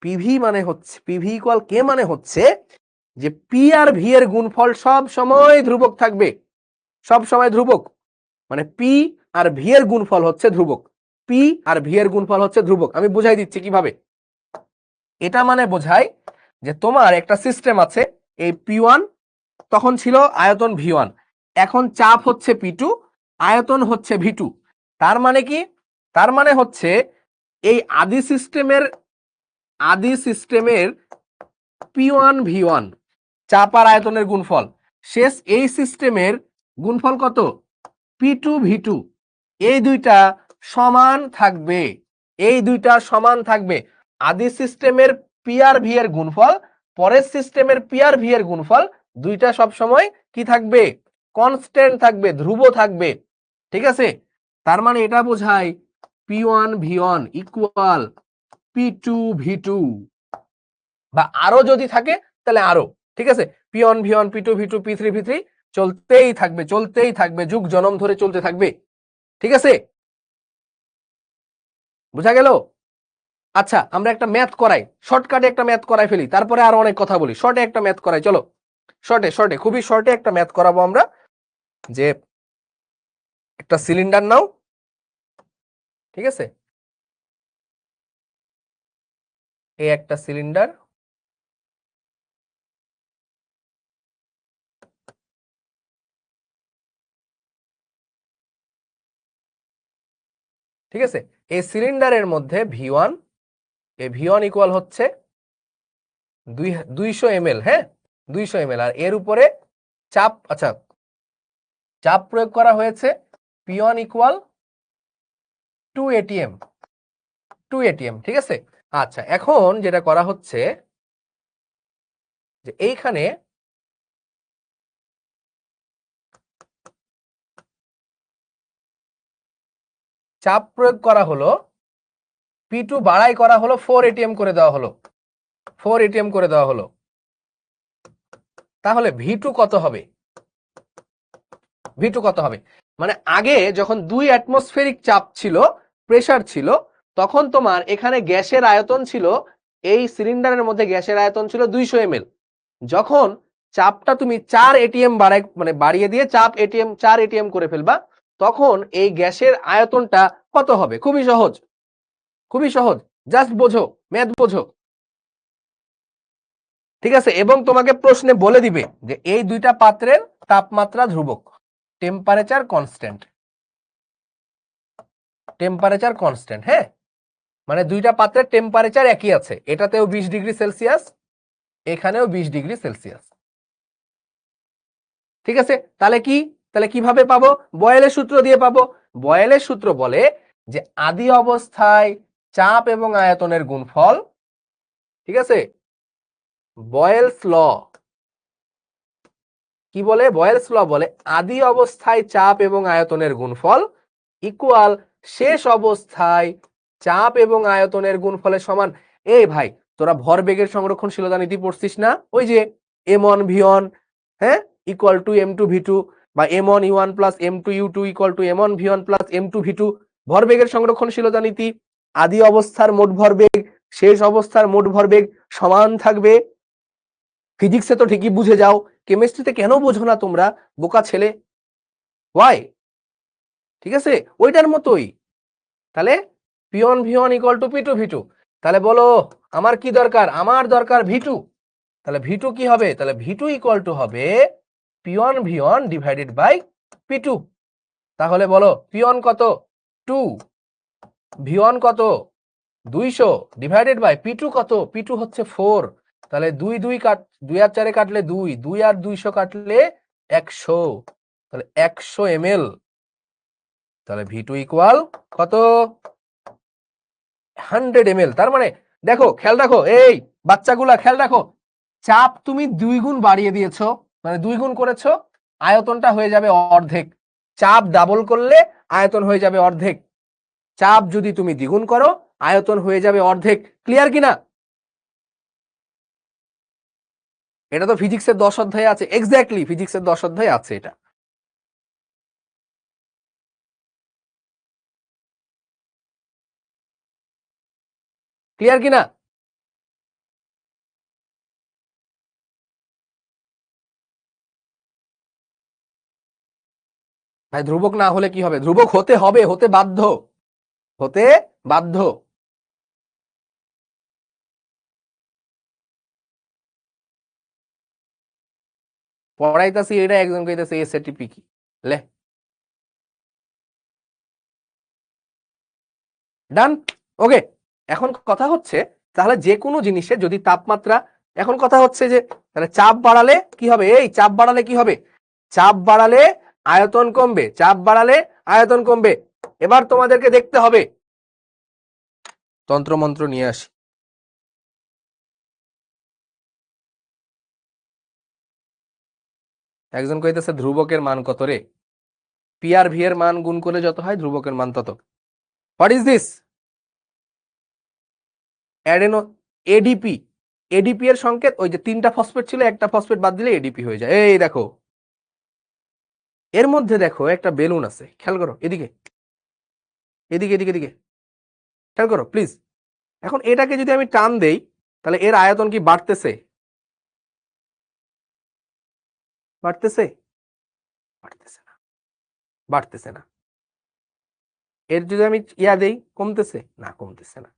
পিভি মানে হচ্ছে, পিভি ইকুয়াল কে মানে হচ্ছে যে পি আর ভি এর গুণফল সব সময় ধ্রুবক থাকবে, সব সময় ধ্রুবক। মানে পি আর ভি এর গুণফল হচ্ছে ধ্রুবক, পি আর ভি এর গুণফল হচ্ছে ধ্রুবক। আমি বুঝাই দিচ্ছি কিভাবে। এটা মানে বোঝায় যে তোমার একটা সিস্টেম আছে, এই P1 তখন ছিল আয়তন V1, এখন চাপ হচ্ছে P2, আয়তন হচ্ছে V2। তার মানে কি? তার মানে হচ্ছে এই আদি সিস্টেমের P1 V1 চাপ আর আয়তনের গুণফল, শেষ এই সিস্টেমের গুণফল কত? P2 V2। এই দুইটা সমান থাকবে, এই দুইটা সমান থাকবে। আদি সিস্টেমের পি আর ভি এর গুণফল, পরের সিস্টেমের পি আর ভি এর গুণফল, দুইটা সব সময় কি থাকবে? কনস্ট্যান্ট থাকবে, ধ্রুব থাকবে। ঠিক আছে, তার মানে এটা বোঝায় P1 V1 equal P2 V2, বা আরো যদি থাকে তাহলে আরো। ঠিক আছে, P1 V1 P2 V2 P3 V3 চলতেই থাকবে, চলতেই থাকবে, যুগ জনম ধরে চলতে থাকবে। ঠিক আছে, বুঝা গেল? আচ্ছা, আমরা একটা ম্যাথ করাই, শর্টকাটে একটা ম্যাথ করাই ফেলি, তারপরে আরো অনেক কথা বলি। শর্টে একটা ম্যাথ করাই, চলো। শর্টে খুবই শর্টে একটা ম্যাথ করাবো আমরা। যে একটা সিলিন্ডার নাও, ঠিক আছে, এই একটা সিলিন্ডার, ঠিক আছে। এই সিলিন্ডারের মধ্যে V1, এই V1 ইকুয়াল হচ্ছে 200 ml, হ্যাঁ 200 ml। আর এর উপরে চাপ, আচ্ছা চাপ প্রয়োগ করা হয়েছে P1 ইকুয়াল 2 atm, 2 atm। ঠিক আছে, আচ্ছা এখন যেটা করা হচ্ছে যে এইখানে চাপ প্রয়োগ করা হলো, P2 বাড়াই করা হলো, 4 atm করে দেওয়া হলো, 4 atm করে দেওয়া হলো। তাহলে V2 কত হবে? V2 কত হবে? মানে আগে যখন 2 অ্যাটমসফেরিক চাপ ছিল, প্রেসার ছিল, তখন তোমার এখানে গ্যাসের আয়তন ছিল, এই সিলিন্ডারের মধ্যে গ্যাসের আয়তন ছিল 200 ml। যখন চাপটা তুমি 4 atm বাড়িয়ে দিয়ে চাপ 4 atm করে ফেলবা, তখন এই গ্যাসের আয়তনটা কত হবে? খুবই সহজ, খুবই সহজ, জাস্ট বোঝো, ম্যাথ বোঝো। ঠিক আছে, এবং তোমাকে প্রশ্নে বলে দিবে যে এই দুইটা পাত্রের তাপমাত্রা ধ্রুবক, টেম্পারেচার কনস্ট্যান্ট, টেম্পারেচার কনস্ট্যান্ট। হ্যাঁ, মানে দুইটা পাত্রের টেম্পারেচার একই আছে, এটাতেও 20 ডিগ্রি সেলসিয়াস, এখানেও 20 ডিগ্রি সেলসিয়াস। ঠিক আছে, তাহলে কি, তাহলে কিভাবে পাবো? বয়েলের সূত্র দিয়ে পাবো। বয়েলের সূত্র বলে যে আদি অবস্থায় চাপ এবং আয়তনের গুণফল, ঠিক আছে, বয়েলস ল কি বলে? বয়েলস ল বলে আদি অবস্থায় চাপ এবং আয়তনের গুণফল ইকুয়াল শেষ অবস্থায় চাপ এবং আয়তনের গুণফলের সমান। এই ভাই, তোরা ভরবেগের সংরক্ষণশীলতা নীতি পড়ছিস না? ওই যে m1 v1, হ্যাঁ, ইকুয়াল টু m2 v2, বা m1 u1 plus m2 u2 equal to m1 v1 plus m2 v2। ভরবেগের সংরক্ষণশীলতা নীতি, আদি অবস্থার মোট ভরবেগ শেষ অবস্থার মোট ভরবেগ সমান থাকবে। ফিজিক্সে তো ঠিকই বুঝে যাও, কেমিস্ট্রিতে কেন বোঝো না তোমরা, বোকা ছেলে? ওয়াই? ঠিক আছে, ওইটার মতোই। তাহলে P1 V1 equal to P2 V2। তাহলে বলো আমার কি দরকার, আমার দরকার V2। তাহলে V2 কি হবে, তাহলে V2 ইকুয়াল টু হবে P1 V1 divided by P2। তাহলে বলো P1 কত 2, V1 কত 200 ডিভাইডেড বাই P2 কত, P2 হচ্ছে 4। তাহলে 2 2 কাট 2 আর 4 কাটলে 2, 2 আর 200 কাটলে 100, তাহলে 100 ml। তাহলে V2 ইকুয়াল কত 100 ml। তার মানে দেখো খেয়াল রাখো, এই বাচ্চাগুলা খেয়াল রাখো, চাপ তুমি 2 গুণ বাড়িয়ে দিয়েছো, মানে 2 গুণ করেছো, আয়তনটা হয়ে যাবে অর্ধেক। চাপ ডাবল করলে আয়তন হয়ে যাবে অর্ধেক, চাপ যদি তুমি দ্বিগুণ করো আয়তন হয়ে যাবে অর্ধেক। ক্লিয়ার কিনা? এটা তো ফিজিক্সের 10 অধ্যায়ে আছে, এক্স্যাক্টলি ফিজিক্সের 10 অধ্যায়ে আছে এটা। ক্লিয়ার কিনা? ভাই ধ্রুবক না হলে কি হবে, ধ্রুবক হতে হবে, হতে বাধ্য, হতে বাধ্য। পড়াইতাছি এটা, একজন কইতাছে এসএটিপি কি, লে ডান। ওকে, এখন কথা হচ্ছে তাহলে যে কোনো জিনিসের যদি তাপমাত্রা, এখন কথা হচ্ছে যে তাহলে চাপ বাড়ালে কি হবে, এই চাপ বাড়ালে কি হবে, চাপ বাড়ালে আয়তন কমবে, চাপ বাড়ালে আয়তন কমবে। এবার তোমাদেরকে দেখতে হবে, তন্ত্রমন্ত্র নিয়ে আসি। একজন কইতেছে ধ্রুবকের মান কত রে, পি আর ভি এর মান গুণ করলে যত হয় ধ্রুবকের মান তত। What is this? Adeno, ADP, ADP এর সংকেত, ওই যে 3টা ফসফেট ছিল, একটা ফসফেট বাদ দিলে এডিপি হয়ে যায়। এই দেখো এর মধ্যে দেখো একটা বেলুন আছে, খেয়াল করো, এদিকে এদিকে এদিকে এদিকে খেয়াল করো প্লিজ। এখন এটাকে যদি আমি টান দেই তাহলে এর আয়তন কি বাড়তেছে, বাড়তেছে, বাড়তেছে না, বাড়তেছে না। এর যদি আমি ইয়া দেই কমতেছে না, কমতেছে না।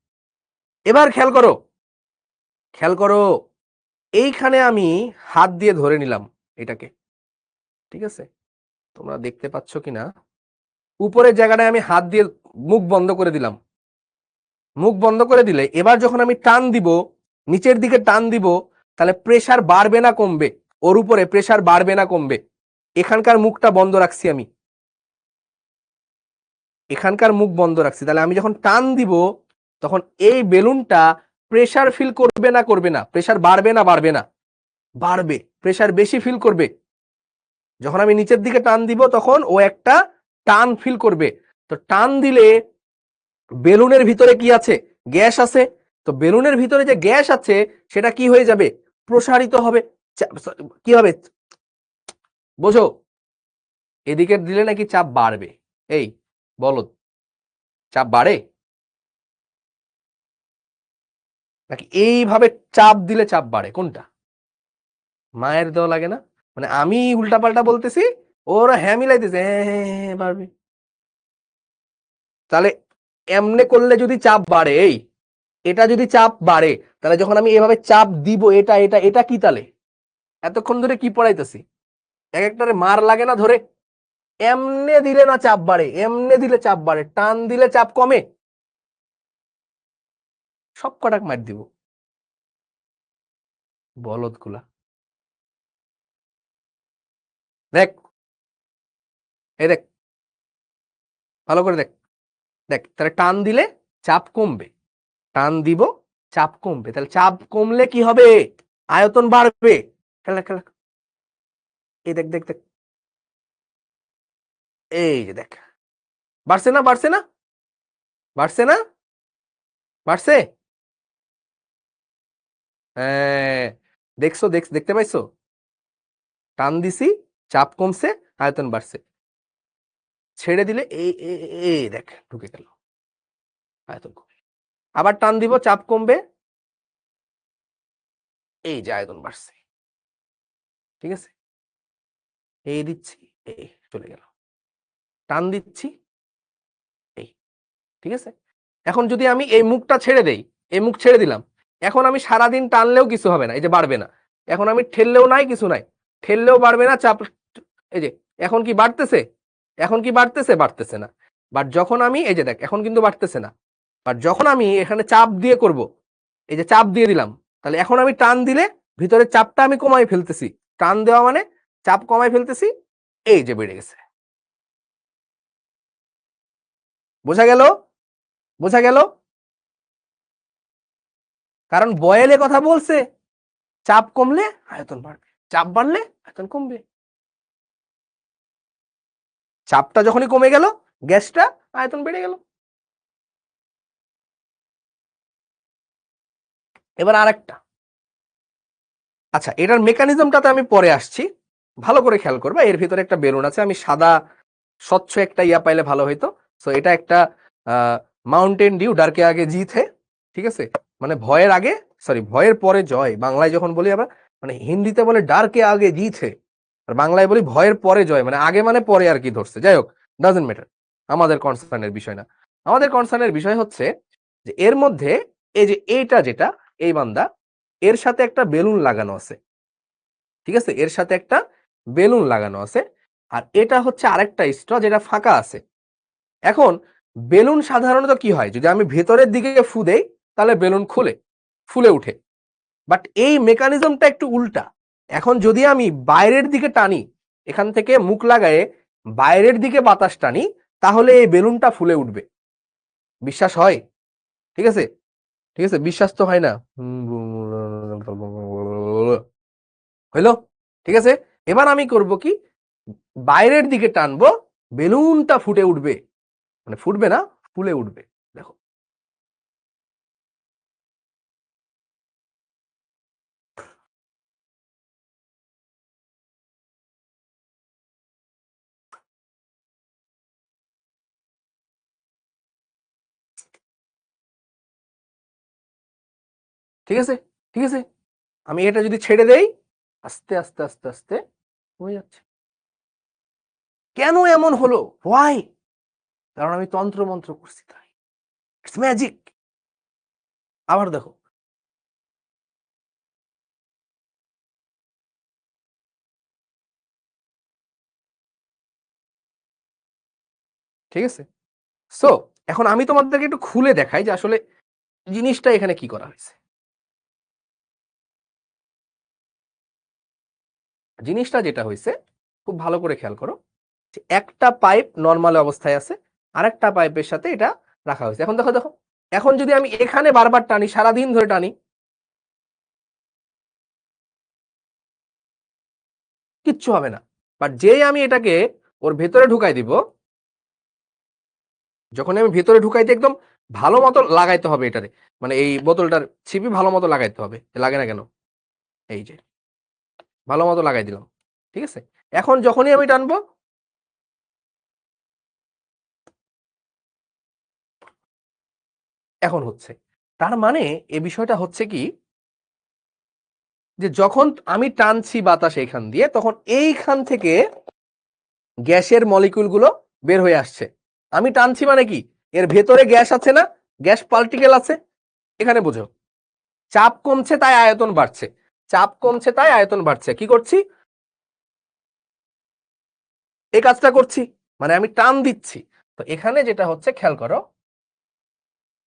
এবার খেয়াল করো, খেয়াল করো, এইখানে আমি হাত দিয়ে ধরে নিলাম এটাকে, ঠিক আছে, তোমরা দেখতে পাচ্ছ কিনা, উপরের জায়গাটায় আমি হাত দিয়ে মুখ বন্ধ করে দিলাম। মুখ বন্ধ করে দিলে এবার যখন আমি টান দিব, নিচের দিকে টান দিব, তাহলে প্রেসার বাড়বে না কমবে, ওর উপরে প্রেসার বাড়বে না কমবে। এখানকার মুখটা বন্ধ রাখছি আমি, এখানকার মুখ বন্ধ রাখছি, তাহলে আমি যখন টান দিব তখন এই বেলুনটা প্রেসার ফিল করবে না, করবে না, প্রেসার বাড়বে না, বাড়বে না, বাড়বে, প্রেসার বেশি ফিল করবে। যখন আমি নিচের দিকে টান দিব তখন ও একটা টান ফিল করবে। তো টান দিলে বেলুনের ভিতরে কি আছে, গ্যাস আছে, তো বেলুনের ভিতরে যে গ্যাস আছে সেটা কি হয়ে যাবে, প্রসারিত হবে, কি হবে বোঝো, এদিকে দিলে নাকি চাপ বাড়বে। এই বলো, চাপ বাড়ে নাকি এইভাবে চাপ দিলে চাপ বাড়ে, কোনটা? মায়ের দেওয়া লাগে না, মানে আমি উল্টাপাল্টা বলতেছি, ওরা হ্যাঁ মিলাইতেছে, হ্যাঁ বাড়বে। তাহলে এমনে করলে যদি চাপ বাড়ে, এই এটা যদি চাপ বাড়ে, তাহলে যখন আমি এভাবে চাপ দিব, এটা এটা এটা কি, তাহলে এতক্ষণ ধরে কি পড়াইতেছি, এক একটারে মার লাগে না ধরে, এমনে দিলে না চাপ বাড়ে, এমনে দিলে চাপ বাড়ে, টান দিলে চাপ কমে, সব কটাক মার দিব, বলদ গুলা। দেখ, এই দেখ, ভালো করে দেখ, দেখ তাহলে টান দিলে চাপ কমবে, টান দিব চাপ কমবে, তাহলে চাপ কমলে কি হবে, আয়তন বাড়বে। খেলা খেলা, এই দেখ দেখ দেখ, এই যে দেখ, বাড়ছে না, বাড়ছে না, বাড়ছে না, বাড়ছে, হ্যাঁ, দেখছো, দেখতে পাইছো, টান দিছি চাপ কমছে, আয়তন বাড়ছে, ছেড়ে দিলে এই দেখ ঢুকে গেল, আয়তন কমে, আবার টান দিব চাপ কমবে, এই যে আয়তন বাড়ছে, ঠিক আছে, এই দিচ্ছি, এই চলে গেল, টান দিচ্ছি, এই, ঠিক আছে। এখন যদি আমি এই মুখটা ছেড়ে দেই, এই মুখ ছেড়ে দিলাম। এখন আমি সারাদিন টানলেও কিছু হবে না, এই যে বাড়বে না। এখন আমি ঠেললেও নাই, কিছু নাই, ঠেললেও বাড়বে না, চাপ, এই যে এখন কি বাড়তেছে, এখন কি বাড়তেছে, বাড়তেছে না। বাট যখন আমি, এই যে দেখ এখন কিন্তু বাড়তেছে না, বাট যখন আমি এখানে চাপ দিয়ে করব, এই যে চাপ দিয়ে দিলাম, তাহলে এখন আমি টান দিলে ভিতরে চাপটা আমি কমাই ফেলতেছি, টান দেওয়া মানে চাপ কমাই ফেলতেছি, এই যে বেড়ে গেছে। বোঝা গেল? বোঝা গেল? কারণ বয়েলে কথা বলছে, চাপ কমলে আয়তন বাড়বে, চাপ বাড়লে আয়তন কমবে। চাপটা যখনই কমে গেল, গ্যাসটা, আয়তন বেড়ে গেল। এবার আরেকটা, আচ্ছা এটার মেকানিজমটাতে আমি পরে আসছি, ভালো করে খেয়াল করবা। এর ভিতরে একটা বেলুন আছে, আমি সাদা স্বচ্ছ একটা ইয়া পাইলে ভালো হইতো। সো এটা একটা মাউন্টেন ডিউ ডার্কে আগে জিত হে, ঠিক আছে, মানে ভয়ের আগে, সরি ভয়ের পরে জয়, বাংলায় যখন বলি আমরা, মানে হিন্দিতে বলে ডার্কে আগে জিত হে, আর বাংলায় বলি ভয়ের পরে জয়, মানে আগে মানে পরে আর কি ধরছে। যাই হোক, ডাজেন্ট ম্যাটার, আমাদের কনসার্নের বিষয় না। আমাদের কনসার্নের বিষয় হচ্ছে যে এর মধ্যে এই যে এইটা যেটা, এই বান্দা, এর সাথে একটা বেলুন লাগানো আছে, ঠিক আছে, এর সাথে একটা বেলুন লাগানো আছে, আর এটা হচ্ছে আরেকটা স্ট্র যেটা ফাঁকা আছে। এখন বেলুন সাধারণত কি হয়, যদি আমি ভেতরের দিকে ফু দেই তাহলে বেলুন খুলে ফুলে উঠে, বাট এই মেকানিজমটা একটু উল্টা। এখন যদি আমি বাইরের দিকে টানি, এখান থেকে মুখ লাগায়ে বাইরের দিকে বাতাস টানি, তাহলে এই বেলুনটা ফুলে উঠবে। বিশ্বাস হয়? ঠিক আছে, ঠিক আছে, বিশ্বাস তো হয় না, হইলো? ঠিক আছে, এবার আমি করব কি, বাইরের দিকে টানবো, বেলুনটা ফুটে উঠবে, মানে ফুটবে না, ফুলে উঠবে। দেখো, ঠিক আছে, ঠিক আছে, আমি এটা যদি ছেড়ে দেই, আস্তে আস্তে আস্তে আস্তে হয়ে যাচ্ছে। কেন এমন হলো, হোয়াই? কারণ আমি তন্ত্র মন্ত্র করছি, তাই, ইটস ম্যাজিক। আবার দেখো, ঠিক আছে। সো এখন আমি তোমাদেরকে একটু খুলে দেখাই যে আসলে জিনিসটা এখানে কি করা হয়েছে। জিনিসটা যেটা হয়েছে, খুব ভালো করে খেয়াল করো, যে একটা পাইপ নর্মাল অবস্থায় আছে, আরেকটা পাইপের সাথে এটা রাখা হয়েছে। এখন দেখো, দেখো, এখন যদি আমি এখানে বারবার টানি, সারাদিন ধরে টানি, কিচ্ছু হবে না। বাট যেই আমি এটাকে ওর ভেতরে ঢুকাই দিব, যখন আমি ভেতরে ঢুকাইতে একদম ভালো মতো লাগাইতে হবে এটারে, মানে এই বোতলটার ছিপি ভালো মতো লাগাইতে হবে, লাগে না কেন, এই যে ভালো মতো লাগাই দিলাম, ঠিক আছে। এখন যখনই আমি টানবো, এখন হচ্ছে, তার মানে এ বিষয়টা হচ্ছে কি, যে যখন আমি টানছি বাতাস এইখান দিয়ে, তখন এইখান থেকে গ্যাসের মলিকুল গুলো বের হয়ে আসছে। আমি টানছি মানে কি, এর ভেতরে গ্যাস আছে না, গ্যাস পার্টিকেল আছে, এখানে বুঝো, চাপ কমছে তাই আয়তন বাড়ছে, চাপ কমছে তাই আয়তন বাড়ছে। কি করছি, এই কাজটা করছি, মানে আমি টান দিচ্ছি। তো এখানে যেটা হচ্ছে খেয়াল করো,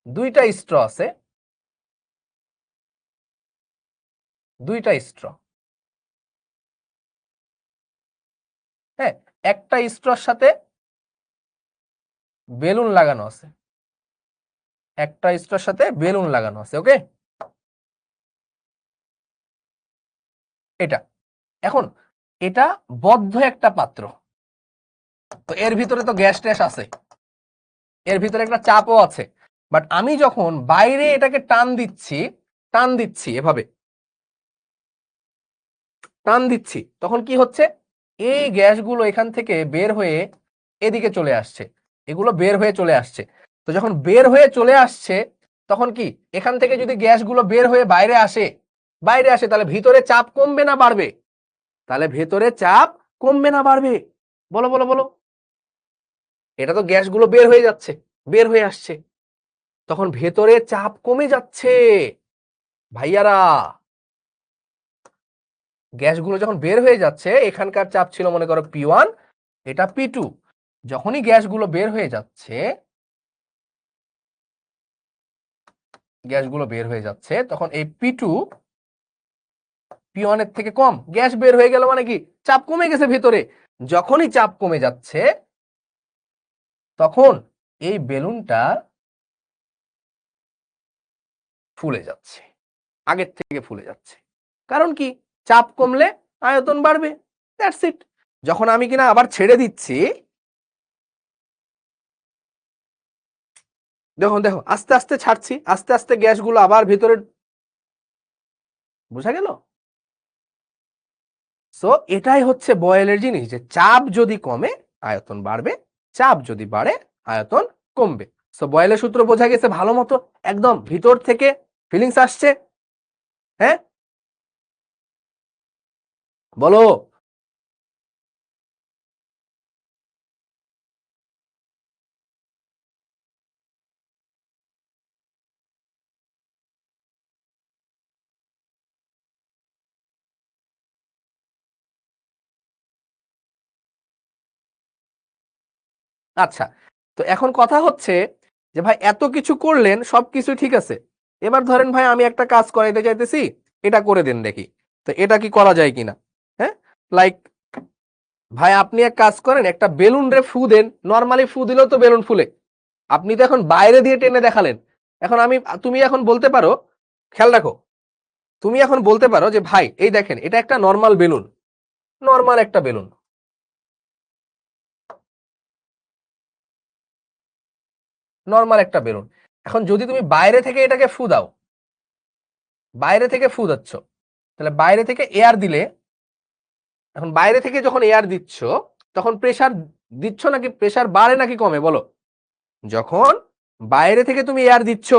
দুইটা স্ট্র আছে, দুইটা স্ট্র, হ্যাঁ, একটা স্ট্রর সাথে বেলুন লাগানো আছে, একটা স্ট্রর সাথে বেলুন লাগানো আছে, ওকে। এটা, এখন এটা বদ্ধ একটা পাত্র, তো এর ভিতরে তো গ্যাস ট্যাস আছে, এর ভিতরে একটা চাপও আছে, বাট আমি যখন বাইরে এটাকে টান দিচ্ছি, টান দিচ্ছি এভাবে, টান দিচ্ছি, তখন কি হচ্ছে, এই গ্যাসগুলো এখান থেকে বের হয়ে এদিকে চলে আসছে, এগুলো বের হয়ে চলে আসছে। তো যখন বের হয়ে চলে আসছে, তখন কি, এখান থেকে যদি গ্যাসগুলো বের হয়ে বাইরে আসে, বাইরে আসে, তাহলে ভিতরে চাপ কমবে না বাড়বে, তাহলে ভেতরে চাপ কমবে না বাড়বে, বলো বলো বলো। এটা তো গ্যাসগুলো বের হয়ে যাচ্ছে, বের হয়ে আসছে, তখন ভেতরে চাপ কমে যাচ্ছে ভাইয়ারা। গ্যাসগুলো যখন বের হয়ে যাচ্ছে, এখানকার চাপ ছিল মনে করো P1, এটা P2। যখনই গ্যাসগুলো বের হয়ে যাচ্ছে, তখন এই P2 P1 এর থেকে কম। গ্যাস বের হয়ে গেল মানে কি, চাপ কমে গেছে ভেতরে। যখনই চাপ কমে যাচ্ছে, তখন এই বেলুনটা ফুলে যাচ্ছে, আগের থেকে ফুলে যাচ্ছে। কারণ কি, চাপ কমলে আয়তন বাড়বে, দ্যাটস ইট। যখন আমি কিনা আবার ছেড়ে দিচ্ছি, দেখো দেখো আস্তে আস্তে ছাড়ছি, আস্তে আস্তে গ্যাসগুলো আবার ভিতরে, বোঝা গেল? সো এটাই হচ্ছে বয়েলের জিনিস, যে চাপ যদি কমে আয়তন বাড়বে, চাপ যদি বাড়ে আয়তন কমবে। সো বয়েলের সূত্র বোঝা গেছে ভালো মতো, একদম ভিতর থেকে ফিলিংস আসছে? হ্যাঁ, বলো। আচ্ছা, তো এখন কথা হচ্ছে যে ভাই এত কিছু করলেন, সবকিছু ঠিক আছে, এবার ধরেন ভাই আমি একটা কাজ করাইতে চাইতেছি, এটা করে দেন দেখি, তো এটা কি করা যায় কিনা? হ্যাঁ, লাইক ভাই আপনি এক কাজ করেন, একটা বেলুন রে ফু দেন, নরমালি ফু দিলেও তো বেলুন ফুলে, আপনি তো এখন বাইরে দিয়ে টেনে দেখালেন। এখন তুমি এখন বলতে পারো, খেয়াল রাখো, তুমি এখন বলতে পারো যে ভাই এই দেখেন এটা একটা নরমাল বেলুন, নরমাল একটা বেলুন, নরমাল একটা বেলুন। এখন যদি তুমি বাইরে থেকে এটাকে ফু দাও, বাইরে থেকে ফু দিচ্ছ, তাহলে বাইরে থেকে এয়ার দিলে, এখন বাইরে থেকে যখন এয়ার দিচ্ছ, তখন প্রেসার দিচ্ছ নাকি প্রেসার বাড়ে নাকি কমে বলো? যখন বাইরে থেকে তুমি এয়ার দিচ্ছ,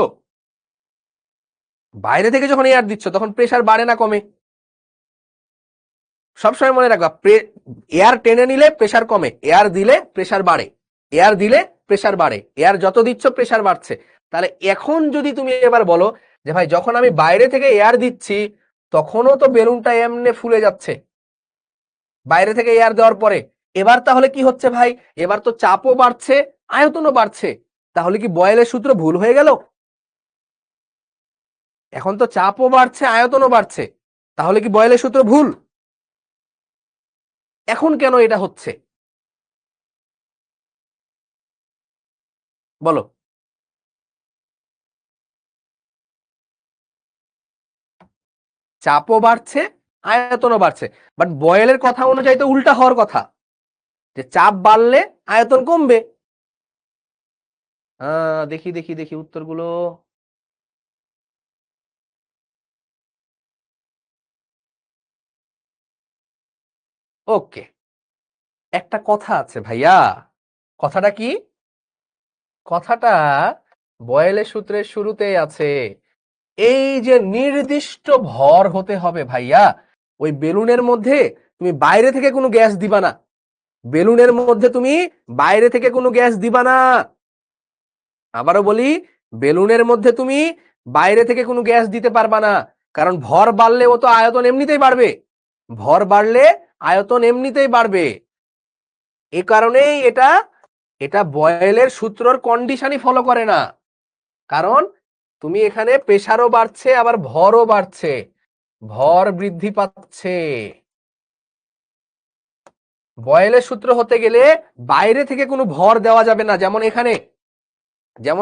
বাইরে থেকে যখন এয়ার দিচ্ছ, তখন প্রেসার বাড়ে না কমে? সবসময় মনে রাখবা, এয়ার টেনে নিলে প্রেসার কমে, এয়ার দিলে প্রেসার বাড়ে, এয়ার দিলে প্রেসার বাড়ে, এয়ার যত দিচ্ছ প্রেসার বাড়ছে। তাহলে এখন যদি তুমি এবার বলো যে ভাই যখন আমি বাইরে থেকে এয়ার দিচ্ছি, তখনও তো বেলুনটা এমনি ফুলে যাচ্ছে বাইরে থেকে এয়ার দেওয়ার পরে, এবার তাহলে কি হচ্ছে ভাই, এবার তো চাপও বাড়ছে, আয়তনও বাড়ছে, তাহলে কি বয়েলের সূত্র ভুল হয়ে গেল? এখন তো চাপও বাড়ছে, আয়তনও বাড়ছে, তাহলে কি বয়েলের সূত্র ভুল? এখন কেন এটা হচ্ছে বলো? চাপও বাড়ছে, আয়তনও বাড়ছে, বাট বয়েলের কথা অনুযায়ী তো উল্টা হওয়ার কথা, যে চাপ বাড়লে আয়তন কমবে। দেখি দেখি দেখি উত্তরগুলো। ওকে, একটা কথা আছে ভাইয়া, কথাটা কি? কথাটা বয়েলের সূত্রের শুরুতেই আছে, এই যে নির্দিষ্ট ভর হতে হবে ভাইয়া। ওই বেলুনের মধ্যে তুমি বাইরে থেকে কোনো গ্যাস দিবা না, বেলুনের মধ্যে তুমি বাইরে থেকে কোনো গ্যাস দিবা না। আবারও বলি, বেলুনের মধ্যে তুমি বাইরে থেকে কোনো গ্যাস দিতে পারবা না, কারণ ভর বাড়লে ও তো আয়তন এমনিতেই বাড়বে, ভর বাড়লে আয়তন এমনিতেই বাড়বে। এই কারণেই এটা এটা বয়েলের সূত্রর কন্ডিশনই ফলো করে না, কারণ তুমি এখানে প্রেসারও বাড়ছে আবার ভরও বাড়ছে, ভর বৃদ্ধি পাচ্ছে। বয়েলের সূত্র হতে গেলে বাইরে থেকে কোনো ভর দেওয়া যাবে না, যেমন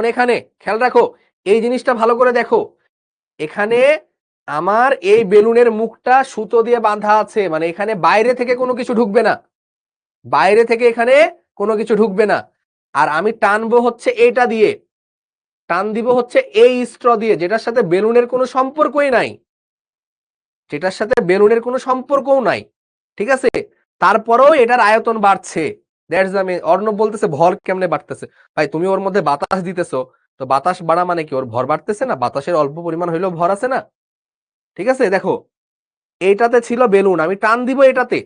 এখানে খেয়াল রাখো, এই জিনিসটা ভালো করে দেখো, এখানে আমার এই বেলুনের মুখটা সুতো দিয়ে বাঁধা আছে, মানে এখানে বাইরে থেকে কোনো কিছু ঢুকবে না, বাইরে থেকে এখানে কোনো কিছু ঢুকবে না। আর আমি টানবো হচ্ছে এটা দিয়ে, টান দিব হচ্ছে এই স্ট্র দিয়ে, যেটার সাথে বেলুনের কোনো সম্পর্কই নাই, যেটার সাথে বেলুনের কোনো সম্পর্কও নাই, ঠিক আছে? তারপরেও এটার আয়তন বাড়ছে। That's the mean. অর্ণব বলতেছে ভর কেমনে বাড়তেছে? ভাই তুমি ওর মধ্যে বাতাস দিতেছো, তো বাতাস বাড়া মানে কি ওর ভর বাড়তেছে না? বাতাসের অল্প পরিমাণ হইলেও ভর আছে না? ঠিক আছে, দেখো এইটাতে ছিল বেলুন, আমি টান দিব এটাতে,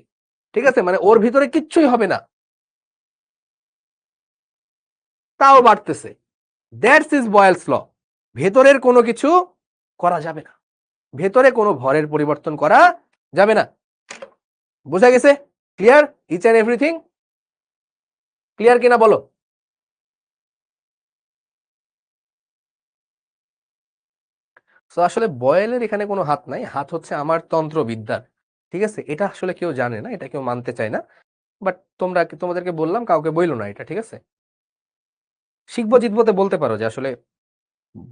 ঠিক আছে, মানে ওর ভিতরে কিচ্ছুই হবে না, তাও বাড়তেছে। দ্যাটস ইজ বয়েলস ল। ভেতরের কোনো কিছু করা যাবে না, ভেতরে কোনো ভরের পরিবর্তন করা যাবে না। বোঝা গেছে? Clear each and everything? Clear কিনা বলো? তো আসলে বয়েলের এখানে কোনো হাত নাই, হাত হচ্ছে আমার তন্ত্রবিদ্যার। ঠিক আছে, এটা আসলে কেউ জানে না, এটা কেউ মানতে চায় না, বাট তোমাদেরকে বললাম, কাউকে বইলো না এটা। ঠিক আছে, শিখবো জিতবোতে বলতে পারো যে আসলে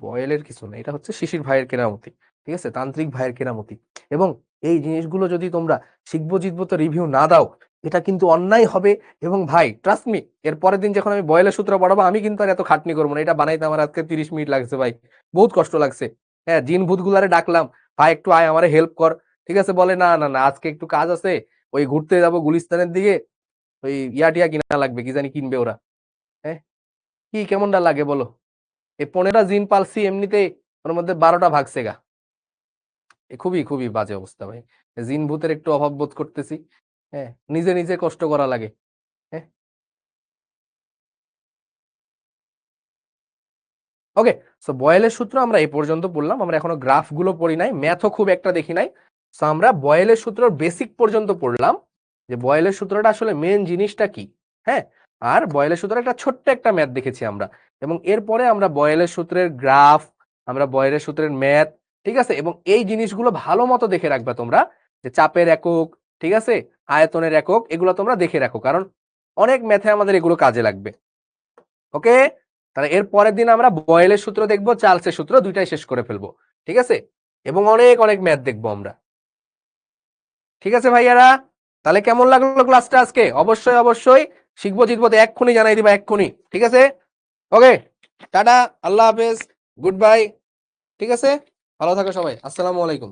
বয়েলের কিছু না, এটা হচ্ছে শিশির ভাইয়ের কেরামতি। ঠিক আছে, তান্ত্রিক ভাইয়ের কেরামতি। এবং এই জিনিসগুলো যদি তোমরা শিখবো জিতবোতে রিভিউ না দাও, এটা কিন্তু অন্যায় হবে। এবং ভাই ট্রাস্ট মি, এর পরের দিন যখন আমি বয়েলের সূত্র পড়াবো, আমি কিন্তু আর এত খাটনি করবো না। এটা বানাইতে আমার আজকে 30 মিনিট লাগছে ভাই, বহুত কষ্ট লাগছে। হ্যাঁ, জিন ভূত গুলারে ডাকলাম, ভাই একটু আয় আমারে হেল্প কর। ঠিক আছে, বলে না না না, আজকে একটু কাজ আছে, ওই ঘুরতে যাবো গুলিস্তানের দিকে, ওই টিয়া কিনা লাগবে, কি জানি কিনবে ওরা। হ্যাঁ, কি কেমনটা লাগে বলো? এই 15টা জিন পালছি এমনিতে, ওর মধ্যে 12টা ভাগছে গা। খুবই খুবই বাজে অবস্থা ভাই, জিন ভূতের একটু অভাব বোধ করতেছি। হ্যাঁ, নিজে নিজে কষ্ট করা লাগে। হ্যাঁ, ওকে। সো বয়েলের সূত্র আমরা এই পর্যন্ত পড়লাম, আমরা এখনো গ্রাফ গুলো পড়ি নাই, ম্যাথও খুব একটা দেখি নাই। সো আমরা বয়েলের সূত্র বেসিক পর্যন্ত পড়লাম, যে বয়েলের সূত্রটা আসলে মেন জিনিসটা কি। হ্যাঁ, আর বয়েলের সূত্রে একটা ছোট্ট একটা ম্যাথ দেখেছি আমরা, এবং এরপরে আমরা বয়েলের সূত্রের গ্রাফ, আমরা বয়েলের সূত্রের ম্যাথ, ঠিক আছে, এবং এই জিনিসগুলো ভালো মতো দেখে রাখবা তোমরা, যে চাপের একক, ঠিক আছে, আয়তনের একক, এগুলো তোমরা দেখে রাখো, কারণ অনেক ম্যাথে আমাদের এগুলো কাজে লাগবে। ওকে, তাহলে এর পরের দিন আমরা বয়েলের সূত্র দেখবো, চার্লসের সূত্র, দুইটাই শেষ করে ফেলবো। ঠিক আছে, এবং অনেক অনেক ম্যাথ দেখবো আমরা। ঠিক আছে ভাইয়ারা, তাহলে কেমন লাগলো ক্লাসটা আজকে? অবশ্যই অবশ্যই শিখবো জিতবো এক্ষুনি জানাই দিবা, এক্ষুনি। ঠিক আছে, ওকে, টাটা, আল্লাহ হাফেজ, গুড বাই। ঠিক আছে, ভালো থাকো সবাই, আসসালামু আলাইকুম।